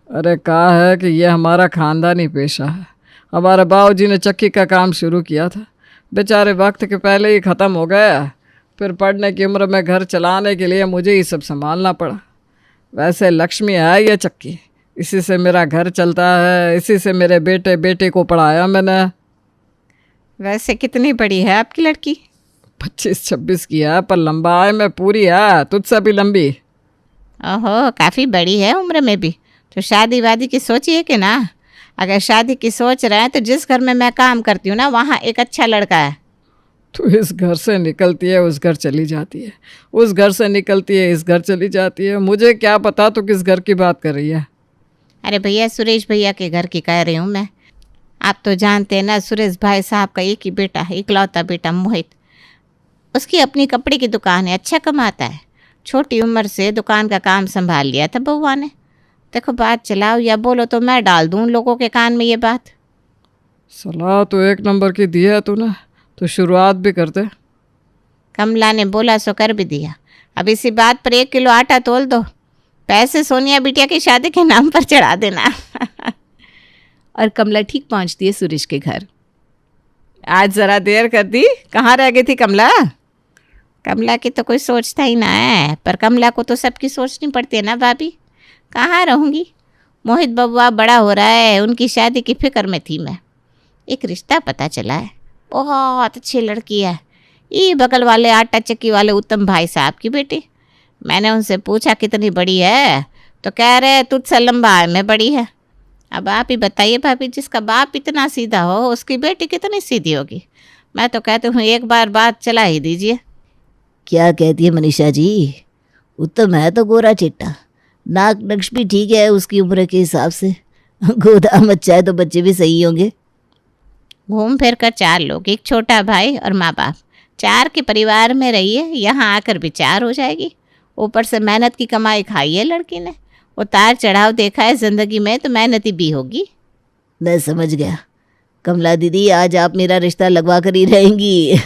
अरे कहा है कि यह हमारा खानदानी पेशा है। हमारे बाबूजी ने चक्की का काम शुरू किया था, बेचारे वक्त के पहले ही ख़त्म हो गया। फिर पढ़ने की उम्र में घर चलाने के लिए मुझे ही सब संभालना पड़ा। वैसे लक्ष्मी है यह चक्की, इसी से मेरा घर चलता है, इसी से मेरे बेटे को पढ़ाया मैंने। वैसे कितनी बड़ी है आपकी लड़की? 25-26 की है पर लंबाई में पूरी है, तुझसे भी लंबी। ओहो, काफ़ी बड़ी है उम्र में भी। तो शादी वादी की सोची है कि ना? अगर शादी की सोच रहे हैं तो जिस घर में मैं काम करती हूँ ना वहाँ एक अच्छा लड़का है। तू इस घर से निकलती है उस घर चली जाती है, उस घर से निकलती है इस घर चली जाती है, मुझे क्या पता तू किस घर की बात कर रही है। अरे भैया, सुरेश भैया के घर की कह रही हूँ मैं। आप तो जानते हैं ना, सुरेश भाई साहब का एक ही बेटा है, इकलौता बेटा मोहित। उसकी अपनी कपड़े की दुकान है, अच्छा कमाता है। छोटी उम्र से दुकान का काम संभाल लिया था बउआ ने। देखो बात चलाओ या बोलो तो मैं डाल दूँ लोगों के कान में ये बात। सलाह तो एक नंबर की दी है तूने, तो शुरुआत भी कर दे। कमला ने बोला सो कर भी दिया। अब इसी बात पर 1 किलो आटा तोल दो, पैसे सोनिया बिटिया की शादी के नाम पर चढ़ा देना। और कमला ठीक पहुंचती है सुरेश के घर। आज ज़रा देर कर दी, कहाँ रह गई थी कमला? कमला की तो कोई सोचता ही ना है, पर कमला को तो सबकी सोचनी पड़ती है ना भाभी। कहाँ रहूँगी, मोहित बबुआ बड़ा हो रहा है, उनकी शादी की फिक्र में थी मैं। एक रिश्ता पता चला है, बहुत अच्छी लड़की है, ये बगल वाले आटा चक्की वाले उत्तम भाई साहब की बेटी। मैंने उनसे पूछा कितनी बड़ी है, तो कह रहे तुझसे लंबा में बड़ी है। अब आप ही बताइए भाभी, जिसका बाप इतना सीधा हो उसकी बेटी कितनी सीधी होगी। मैं तो कहती हूँ एक बार बात चला ही दीजिए। क्या कहती है मनीषा जी? उत्तम है तो गोरा चिट्टा, नाक नक्श भी ठीक है उसकी उम्र के हिसाब से, गोदाम अच्छा है तो बच्चे भी सही होंगे। घूम फिर कर 4 लोग, एक छोटा भाई और माँ बाप, 4 के परिवार में रहिए, यहाँ आकर भी 4 हो जाएगी। ऊपर से मेहनत की कमाई खाई है लड़की ने, उतार चढ़ाव देखा है ज़िंदगी में, तो मेहनती भी होगी। मैं समझ गया कमला दीदी, आज आप मेरा रिश्ता लगवा कर ही रहेंगी।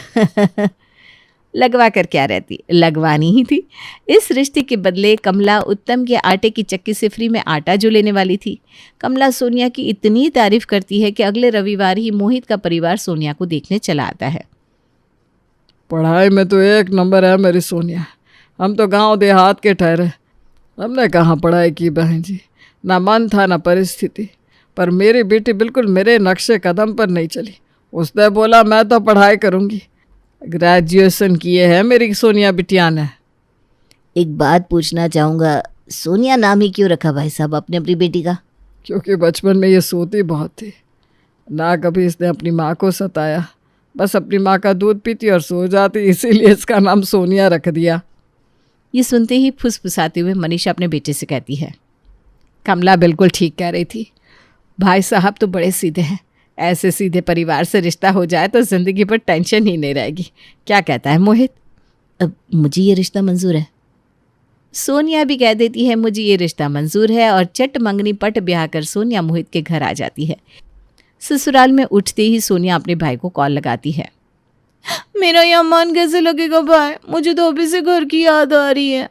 लगवा कर क्या रहती, लगवानी ही थी। इस रिश्ते के बदले कमला उत्तम के आटे की चक्की से फ्री में आटा जो लेने वाली थी। कमला सोनिया की इतनी तारीफ करती है कि अगले रविवार ही मोहित का परिवार सोनिया को देखने चला आता है। पढ़ाई में तो 1 नंबर है मेरी सोनिया। हम तो गांव देहात के ठहरे, हमने कहाँ पढ़ाई की बहन जी, ना मन था ना परिस्थिति। पर मेरी बेटी बिल्कुल मेरे नक्शे कदम पर नहीं चली। उसने बोला मैं तो पढ़ाई करूँगी। ग्रेजुएशन किए है मेरी सोनिया बिटिया ने। एक बात पूछना चाहूँगा, सोनिया नाम ही क्यों रखा भाई साहब आपने अपनी बेटी का? क्योंकि बचपन में ये सोती बहुत थी, ना कभी इसने अपनी माँ को सताया, बस अपनी माँ का दूध पीती और सो जाती, इसीलिए इसका नाम सोनिया रख दिया। ये सुनते ही फुसफुसाते हुए मनीषा अपने बेटे से कहती है। कमला बिल्कुल ठीक कह रही थी, भाई साहब तो बड़े सीधे हैं। ऐसे सीधे परिवार से रिश्ता हो जाए तो ज़िंदगी पर टेंशन ही नहीं रहेगी। क्या कहता है मोहित? अब मुझे ये रिश्ता मंजूर है। सोनिया भी कह देती है मुझे ये रिश्ता मंजूर है और चट मंगनी पट ब्याह कर सोनिया मोहित के घर आ जाती है। ससुराल में उठते ही सोनिया अपने भाई को कॉल लगाती है। मेरा यहाँ मन कैसे लगेगा भाई, मुझे तो अभी से घर की याद आ रही है।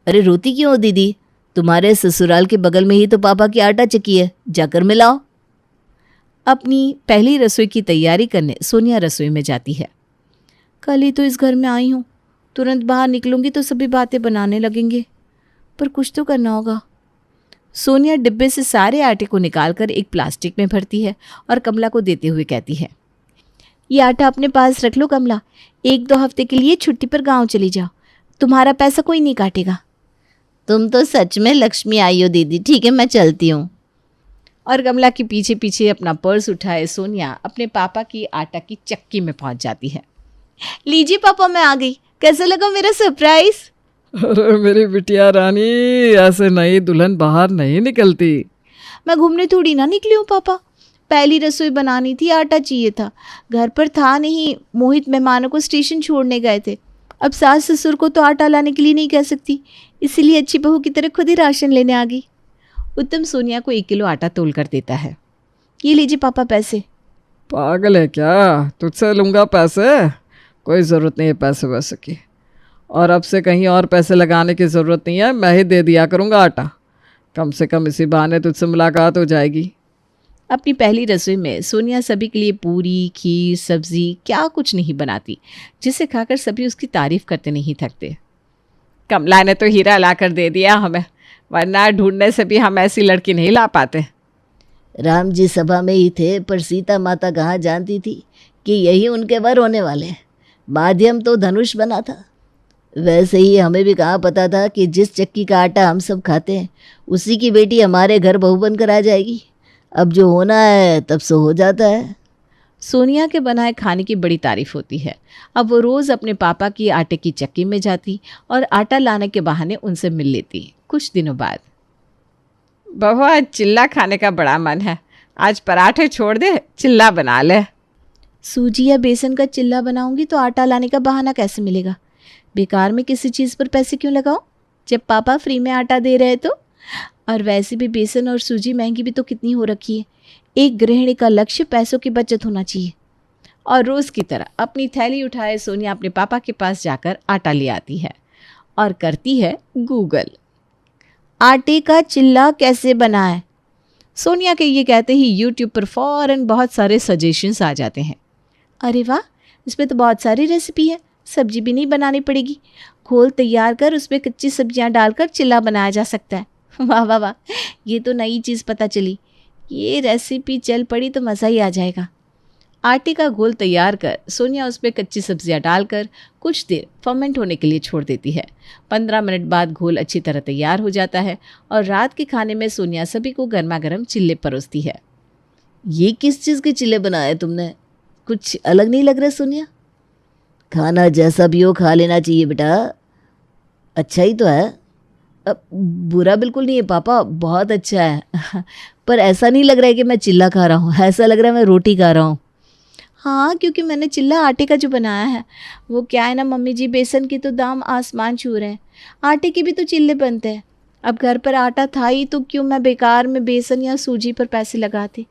अरे रोती क्यों हो दीदी, तुम्हारे ससुराल के बगल में ही तो पापा की आटा चक्की है, जाकर मिलाओ। अपनी पहली रसोई की तैयारी करने सोनिया रसोई में जाती है। कल ही तो इस घर में आई हूँ, तुरंत बाहर निकलूंगी तो सभी बातें बनाने लगेंगे, पर कुछ तो करना होगा। सोनिया डिब्बे से सारे आटे को निकालकर एक प्लास्टिक में भरती है और कमला को देते हुए कहती है, ये आटा अपने पास रख लो कमला, 1-2 हफ्ते के लिए छुट्टी पर गांव चली जाओ, तुम्हारा पैसा कोई नहीं काटेगा। तुम तो सच में लक्ष्मी आई हो दीदी, ठीक है मैं चलती हूँ। और कमला के पीछे पीछे अपना पर्स उठाए सोनिया अपने पापा की आटा की चक्की में पहुंच जाती है। लीजिए पापा मैं आ गई, कैसा लगा मेरा सरप्राइज? अरे मेरी बिटिया रानी, ऐसे नई दुल्हन बाहर नहीं निकलती। मैं घूमने थोड़ी ना निकली हूँ पापा, पहली रसोई बनानी थी, आटा चाहिए था, घर पर था नहीं। मोहित मेहमानों को स्टेशन छोड़ने गए थे, अब सास ससुर को तो आटा लाने के लिए नहीं कह सकती, इसीलिए अच्छी बहू की तरह खुद ही राशन लेने आ गई। उत्तम सोनिया को 1 किलो आटा तोल कर देता है। ये लीजिए पापा पैसे। पागल है क्या, तुझसे लूँगा पैसे? कोई ज़रूरत नहीं है पैसे वैसे की, और अब से कहीं और पैसे लगाने की ज़रूरत नहीं है, मैं ही दे दिया करूँगा आटा। कम से कम इसी बहाने तुझसे मुलाकात हो जाएगी। अपनी पहली रसोई में सोनिया सभी के लिए पूरी, खीर, सब्जी क्या कुछ नहीं बनाती, जिसे खाकर सभी उसकी तारीफ करते नहीं थकते। कमला ने तो हीरा ला कर दे दिया हमें, वरना ढूंढने से भी हम ऐसी लड़की नहीं ला पाते। राम जी सभा में ही थे, पर सीता माता कहाँ जानती थी कि यही उनके वर होने वाले हैं। माध्यम तो धनुष बना था। वैसे ही हमें भी कहाँ पता था कि जिस चक्की का आटा हम सब खाते हैं उसी की बेटी हमारे घर बहू बनकर आ जाएगी। अब जो होना है तब सो हो जाता है। सोनिया के बनाए खाने की बड़ी तारीफ होती है। अब वो रोज़ अपने पापा की आटे की चक्की में जाती और आटा लाने के बहाने उनसे मिल लेती। कुछ दिनों बाद, बहू आज चिल्ला खाने का बड़ा मन है, आज पराठे छोड़ दे, चिल्ला बना ले। सूजी या बेसन का चिल्ला बनाऊंगी तो आटा लाने का बहाना कैसे मिलेगा? बेकार में किसी चीज़ पर पैसे क्यों लगाओ जब पापा फ्री में आटा दे रहे तो। और वैसे भी बेसन और सूजी महंगी भी तो कितनी हो रखी है। एक गृहिणी का लक्ष्य पैसों की बचत होना चाहिए। और रोज़ की तरह अपनी थैली उठाए सोनिया अपने पापा के पास जाकर आटा ले आती है और करती है गूगल। आटे का चिल्ला कैसे बनाएं? सोनिया के ये कहते ही यूट्यूब पर फ़ौरन बहुत सारे सजेशंस आ जाते हैं। अरे वाह, इसमें तो बहुत सारी रेसिपी है, सब्जी भी नहीं बनानी पड़ेगी, घोल तैयार कर उसमें कच्ची सब्जियां डालकर चिल्ला बनाया जा सकता है। वाह वाह वाह, ये तो नई चीज़ पता चली। ये रेसिपी चल पड़ी तो मज़ा ही आ जाएगा। आटे का घोल तैयार कर सोनिया उसमें कच्ची सब्जियां डालकर कुछ देर फर्मेंट होने के लिए छोड़ देती है। 15 मिनट बाद घोल अच्छी तरह तैयार हो जाता है और रात के खाने में सोनिया सभी को गर्मा गर्म चिल्ले परोसती है। ये किस चीज़ के चिल्ले बनाए तुमने? कुछ अलग नहीं लग रहा सोनिया? खाना जैसा भी हो खा लेना चाहिए बेटा, अच्छा ही तो है। अब बुरा बिल्कुल नहीं है पापा, बहुत अच्छा है। पर ऐसा नहीं लग रहा है कि मैं चिल्ला खा रहा हूँ, ऐसा लग रहा है मैं रोटी खा रहा हूँ। हाँ, क्योंकि मैंने चिल्ला आटे का जो बनाया है वो क्या है ना मम्मी जी, बेसन के तो दाम आसमान छू रहे हैं, आटे के भी तो चिल्ले बनते हैं। अब घर पर आटा था ही तो क्यों मैं बेकार में बेसन या सूजी पर पैसे लगाती।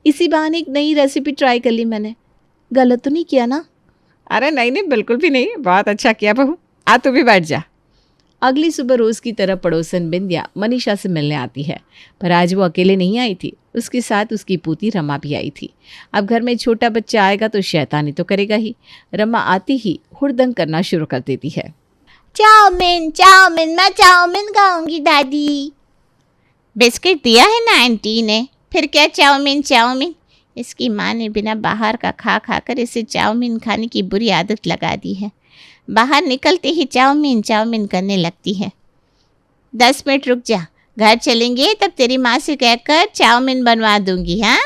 इसी बहाने एक नई रेसिपी ट्राई कर ली मैंने। गलत तो नहीं किया ना? अरे नहीं नहीं, बिल्कुल भी नहीं, बहुत अच्छा किया बहू, आ तू भी बैठ जा। अगली सुबह रोज की तरह पड़ोसन बिंदिया मनीषा से मिलने आती है, पर आज वो अकेले नहीं आई थी, उसके साथ उसकी पोती रमा भी आई थी। अब घर में छोटा बच्चा आएगा तो शैतानी तो करेगा ही। रमा आती ही हुड़दंग करना शुरू कर देती है। चाउमीन चाउमीन, मैं चाउमीन खाऊंगी दादी। बिस्किट दिया है ना आंटी ने, फिर क्या चाउमीन चाउमीन। इसकी माँ ने बिना बाहर का खा खा कर इसे चाउमीन खाने की बुरी आदत लगा दी है। बाहर निकलते ही चाउमीन चाउमीन करने लगती है। 10 मिनट रुक जा, घर चलेंगे तब तेरी माँ से कहकर चाउमीन बनवा दूंगी। हाँ,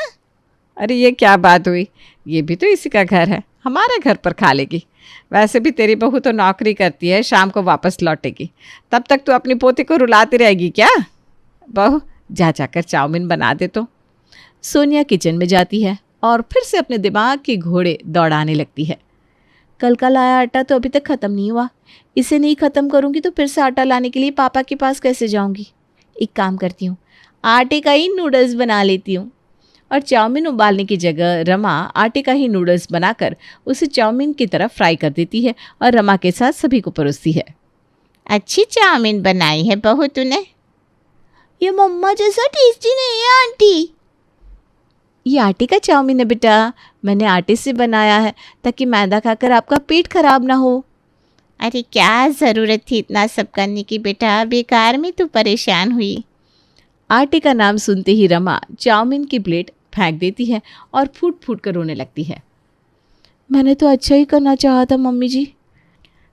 अरे ये क्या बात हुई, ये भी तो इसी का घर है, हमारे घर पर खा लेगी। वैसे भी तेरी बहू तो नौकरी करती है, शाम को वापस लौटेगी, तब तक तू अपनी पोती को रुलाती रहेगी क्या? बहू जा जाकर चाउमीन बना दे तो। सोनिया किचन में जाती है और फिर से अपने दिमाग के घोड़े दौड़ाने लगती है। कल का लाया आटा तो अभी तक ख़त्म नहीं हुआ, इसे नहीं ख़त्म करूँगी तो फिर से आटा लाने के लिए पापा के पास कैसे जाऊँगी। एक काम करती हूँ, आटे का ही नूडल्स बना लेती हूँ। और चाउमीन उबालने की जगह रमा आटे का ही नूडल्स बनाकर उसे चाउमीन की तरह फ्राई कर देती है और रमा के साथ सभी को परोसती है। अच्छी चाउमीन बनाई है बहू तूने। ये मम्मा जैसा टेस्टी नहीं है आंटी। ये आटे का चाउमीन है बेटा, मैंने आटे से बनाया है ताकि मैदा खाकर आपका पेट खराब ना हो। अरे क्या ज़रूरत थी इतना सब करने की बेटा, बेकार में तू परेशान हुई। आटे का नाम सुनते ही रमा चाउमीन की प्लेट फेंक देती है और फूट फूट कर रोने लगती है। मैंने तो अच्छा ही करना चाहा था मम्मी जी।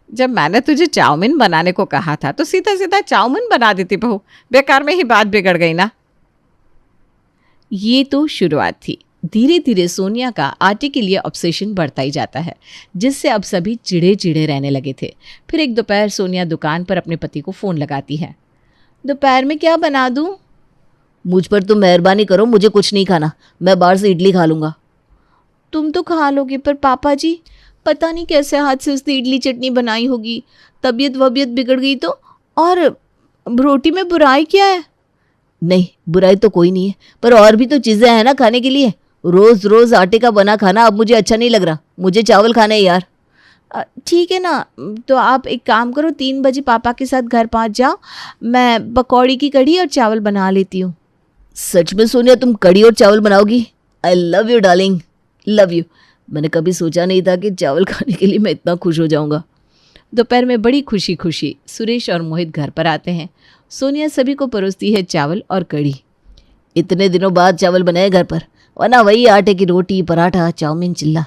जब मैंने तुझे चाउमीन बनाने को कहा था तो सीधा सीधा चाउमीन बना देती बहू, बेकार में ही बात बिगड़ गई ना। ये तो शुरुआत थी। धीरे धीरे सोनिया का आटे के लिए ऑब्सेशन बढ़ता ही जाता है, जिससे अब सभी चिड़े चिड़े रहने लगे थे। फिर एक दोपहर सोनिया दुकान पर अपने पति को फ़ोन लगाती है। दोपहर में क्या बना दूं? मुझ पर तो मेहरबानी करो, मुझे कुछ नहीं खाना, मैं बाहर से इडली खा लूँगा। तुम तो खा लोगे, पर पापा जी पता नहीं कैसे हाथ से उसने इडली चटनी बनाई होगी, तबीयत वबीयत बिगड़ गई तो। और रोटी में बुराई क्या है? नहीं, बुराई तो कोई नहीं है, पर और भी तो चीज़ें हैं ना खाने के लिए। रोज़ रोज़ आटे का बना खाना अब मुझे अच्छा नहीं लग रहा, मुझे चावल खाना है यार। ठीक है ना, तो आप एक काम करो, 3 बजे पापा के साथ घर पहुंच जाओ, मैं पकौड़ी की कढ़ी और चावल बना लेती हूँ। सच में सोनिया, तुम कढ़ी और चावल बनाओगी? I love you darling, love you. मैंने कभी सोचा नहीं था कि चावल खाने के लिए मैं इतना खुश हो जाऊंगा। दोपहर में बड़ी खुशी खुशी सुरेश और मोहित घर पर आते हैं। सोनिया सभी को परोसती है चावल और कढ़ी। इतने दिनों बाद चावल बनाए घर पर, वरना वही आटे की रोटी, पराठा, चाउमीन, चिल्ला,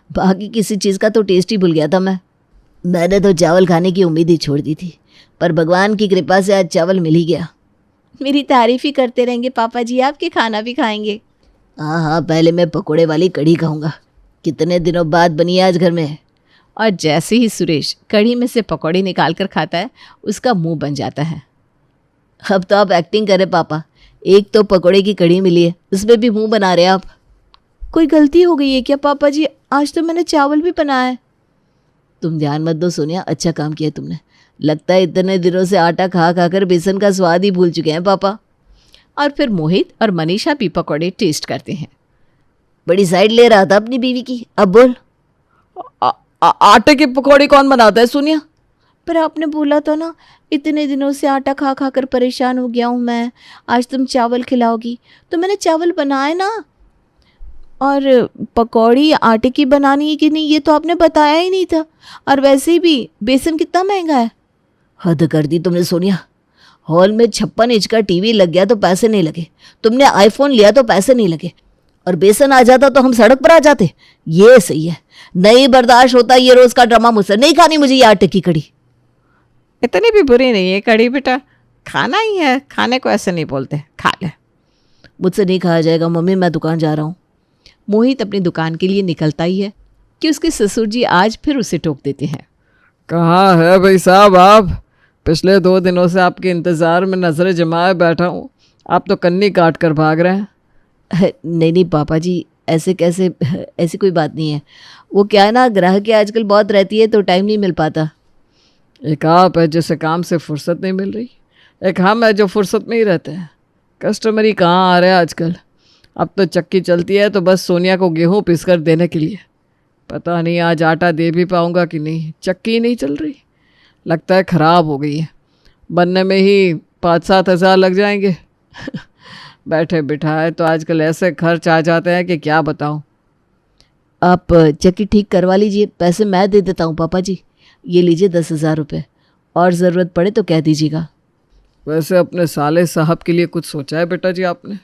बाकी किसी चीज़ का तो टेस्ट ही भूल गया था मैंने तो चावल खाने की उम्मीद ही छोड़ दी थी, पर भगवान की कृपा से आज चावल मिल ही गया। मेरी तारीफ ही करते रहेंगे पापा जी, आपके खाना भी खाएंगे। हाँ हाँ, पहले मैं पकोड़े वाली कढ़ी खाऊंगा, कितने दिनों बाद बनी है आज घर में। और जैसे ही सुरेश कढ़ी में से पकौड़ी निकाल कर खाता है, उसका मुंह बन जाता है। अब तो आप एक्टिंग करें पापा, एक तो पकोड़े की कढ़ी मिली है, उसमें भी मुंह बना रहे आप। कोई गलती हो गई है क्या पापा जी? आज तो मैंने चावल भी बनाया है। तुम ध्यान मत दो सोनिया, अच्छा काम किया तुमने। लगता है इतने दिनों से आटा खा खाकर बेसन का स्वाद ही भूल चुके हैं पापा। और फिर मोहित और मनीषा भी पकौड़े टेस्ट करते हैं। बड़ी साइड ले रहा था अपनी बीवी की, अब बोल। आटे की पकौड़ी कौन बनाता है सोनिया? पर आपने बोला था ना, इतने दिनों से आटा खा खा कर परेशान हो गया हूँ मैं, आज तुम चावल खिलाओगी, तो मैंने चावल बनाए ना। और पकौड़ी आटे की बनानी है कि नहीं ये तो आपने बताया ही नहीं था। और वैसे भी बेसन कितना महंगा है। हद कर दी तुमने सोनिया। हॉल में 56 इंच का टीवी लग गया तो पैसे नहीं लगे, तुमने आईफोन लिया तो पैसे नहीं लगे, और बेसन आ जाता तो हम सड़क पर आ जाते। ये सही है, नहीं बर्दाश्त होता ये रोज का ड्रामा मुझसे। नहीं खानी मुझे ये आटे की कढ़ी। इतनी भी बुरी नहीं है कढ़ी बेटा, खाना ही है, खाने को ऐसे नहीं बोलते, खा ले। मुझसे नहीं खाया जाएगा मम्मी, मैं दुकान जा रहा हूँ। मोहित अपनी दुकान के लिए निकलता ही है कि उसके ससुर जी आज फिर उसे टोक देते हैं। कहाँ है भाई साहब आप? पिछले 2 दिनों से आपके इंतज़ार में नज़रें जमाए बैठा हूँ, आप तो कन्नी काट कर भाग रहे हैं। नहीं नहीं पापा जी, ऐसे कैसे, ऐसी कोई बात नहीं है। वो क्या है ना, ग्राहक आजकल बहुत रहती है तो टाइम नहीं मिल पाता। एक आप है जिसे काम से फुर्सत नहीं मिल रही, एक हम है जो फुर्सत में ही रहते हैं। कस्टमर ही कहाँ आ रहे हैं आजकल। अब तो चक्की चलती है तो बस सोनिया को गेहूँ पीस कर देने के लिए। पता नहीं आज आटा दे भी पाऊंगा कि नहीं, चक्की नहीं चल रही, लगता है ख़राब हो गई है, बनने में ही 5-7 हज़ार लग जाएंगे। बैठे बिठाए तो आजकल ऐसे खर्च आ जाते हैं कि क्या बताऊं। आप चक्की ठीक करवा लीजिए, पैसे मैं दे देता हूँ पापा जी। ये लीजिए 10,000 रुपये, और ज़रूरत पड़े तो कह दीजिएगा। वैसे अपने साले साहब के लिए कुछ सोचा है बेटा जी आपने?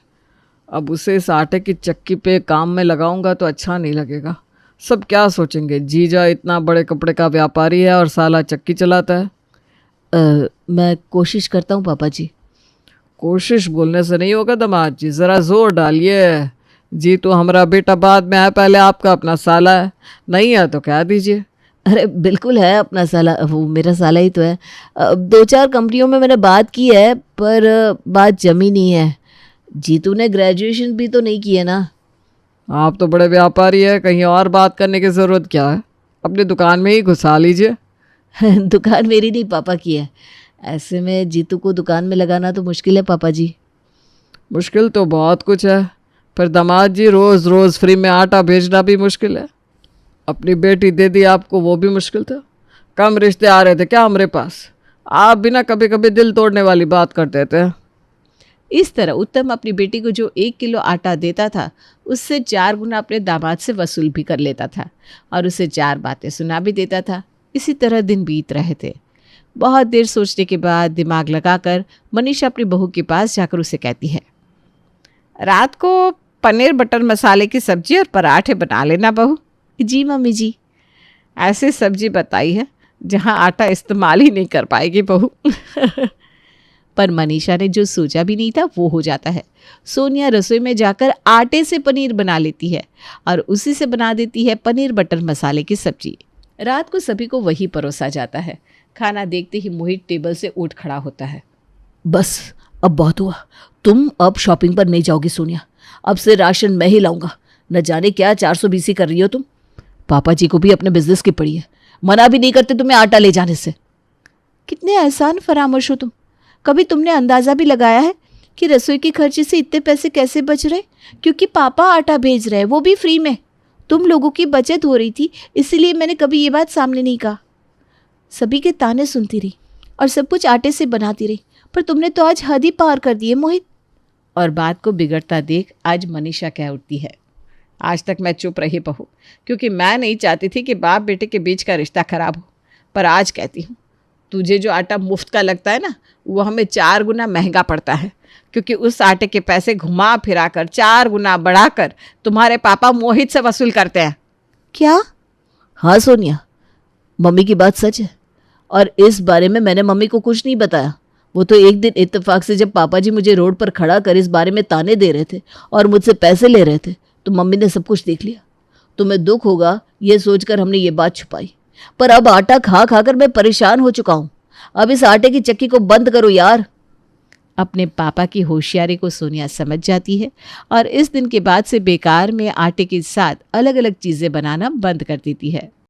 अब उसे इस आटे की चक्की पे काम में लगाऊंगा तो अच्छा नहीं लगेगा। सब क्या सोचेंगे, जीजा इतना बड़े कपड़े का व्यापारी है और साला चक्की चलाता है। मैं कोशिश करता हूँ पापा जी। कोशिश बोलने से नहीं होगा दामाद जी, ज़रा जोर डालिए। जी तो हमारा बेटा बाद में है, पहले आपका अपना साला है, नहीं है तो कह दीजिए। अरे बिल्कुल है अपना साला, वो मेरा साला ही तो है। 2-4 कंपनियों में मैंने बात की है, पर बात जमी नहीं है। जीतू ने ग्रेजुएशन भी तो नहीं की है ना। आप तो बड़े व्यापारी है, कहीं और बात करने की ज़रूरत क्या है, अपनी दुकान में ही घुसा लीजिए। दुकान मेरी नहीं पापा की है। ऐसे में जीतू को दुकान में लगाना तो मुश्किल है पापा जी। मुश्किल तो बहुत कुछ है, पर दामाद जी रोज़ रोज़ फ्री में आटा भेजना भी मुश्किल है। अपनी बेटी दे दी आपको, वो भी मुश्किल था। कम रिश्ते आ रहे थे क्या हमारे पास? आप भी ना कभी कभी दिल तोड़ने वाली बात करते थे। इस तरह उत्तम अपनी बेटी को जो 1 किलो आटा देता था उससे 4 गुना अपने दामाद से वसूल भी कर लेता था और उसे 4 बातें सुना भी देता था। इसी तरह दिन बीत रहे थे। बहुत देर सोचने के बाद दिमाग लगाकर मनीषा अपनी बहू के पास जाकर उसे कहती है, रात को पनीर बटर मसाले की सब्जी और पराठे बना लेना बहू। जी मम्मी जी। ऐसी सब्जी बताई है जहाँ आटा इस्तेमाल ही नहीं कर पाएगी बहू। पर मनीषा ने जो सोचा भी नहीं था वो हो जाता है। सोनिया रसोई में जाकर आटे से पनीर बना लेती है और उसी से बना देती है पनीर बटर मसाले की सब्जी। रात को सभी को वही परोसा जाता है। खाना देखते ही मोहित टेबल से उठ खड़ा होता है। बस अब बहुत हुआ, तुम अब शॉपिंग पर नहीं जाओगी सोनिया। अब से राशन मैं ही लाऊंगा। न जाने क्या 420 कर रही हो तुम। पापा जी को भी अपने बिजनेस की पड़ी है, मना भी नहीं करते तुम्हें आटा ले जाने से। कितने आसान फरामोश हो तुम। कभी तुमने अंदाज़ा भी लगाया है कि रसोई के खर्चे से इतने पैसे कैसे बच रहे? क्योंकि पापा आटा भेज रहे हैं, वो भी फ्री में। तुम लोगों की बचत हो रही थी, इसीलिए मैंने कभी ये बात सामने नहीं कहा। सभी के ताने सुनती रही और सब कुछ आटे से बनाती रही, पर तुमने तो आज हद ही पार कर दी है मोहित। और बात को बिगड़ता देख आज मनीषा कह उठती है, आज तक मैं चुप रही बहू, क्योंकि मैं नहीं चाहती थी कि बाप बेटे के बीच का रिश्ता खराब हो। पर आज कहती हूँ, तुझे जो आटा मुफ्त का लगता है ना, वो हमें 4 गुना महंगा पड़ता है, क्योंकि उस आटे के पैसे घुमा फिरा कर 4 गुना बढ़ाकर तुम्हारे पापा मोहित से वसूल करते हैं। क्या? हाँ सोनिया, मम्मी की बात सच है, और इस बारे में मैंने मम्मी को कुछ नहीं बताया। वो तो एक दिन इत्तेफाक से जब पापा जी मुझे रोड पर खड़ा कर इस बारे में ताने दे रहे थे और मुझसे पैसे ले रहे थे, तो मम्मी ने सब कुछ देख लिया। तुम्हें दुख होगा ये सोचकर हमने ये बात छुपाई, पर अब आटा खा खाकर मैं परेशान हो चुका हूँ। अब इस आटे की चक्की को बंद करो यार। अपने पापा की होशियारी को सोनिया समझ जाती है और इस दिन के बाद से बेकार में आटे के साथ अलग अलग चीज़ें बनाना बंद कर देती है।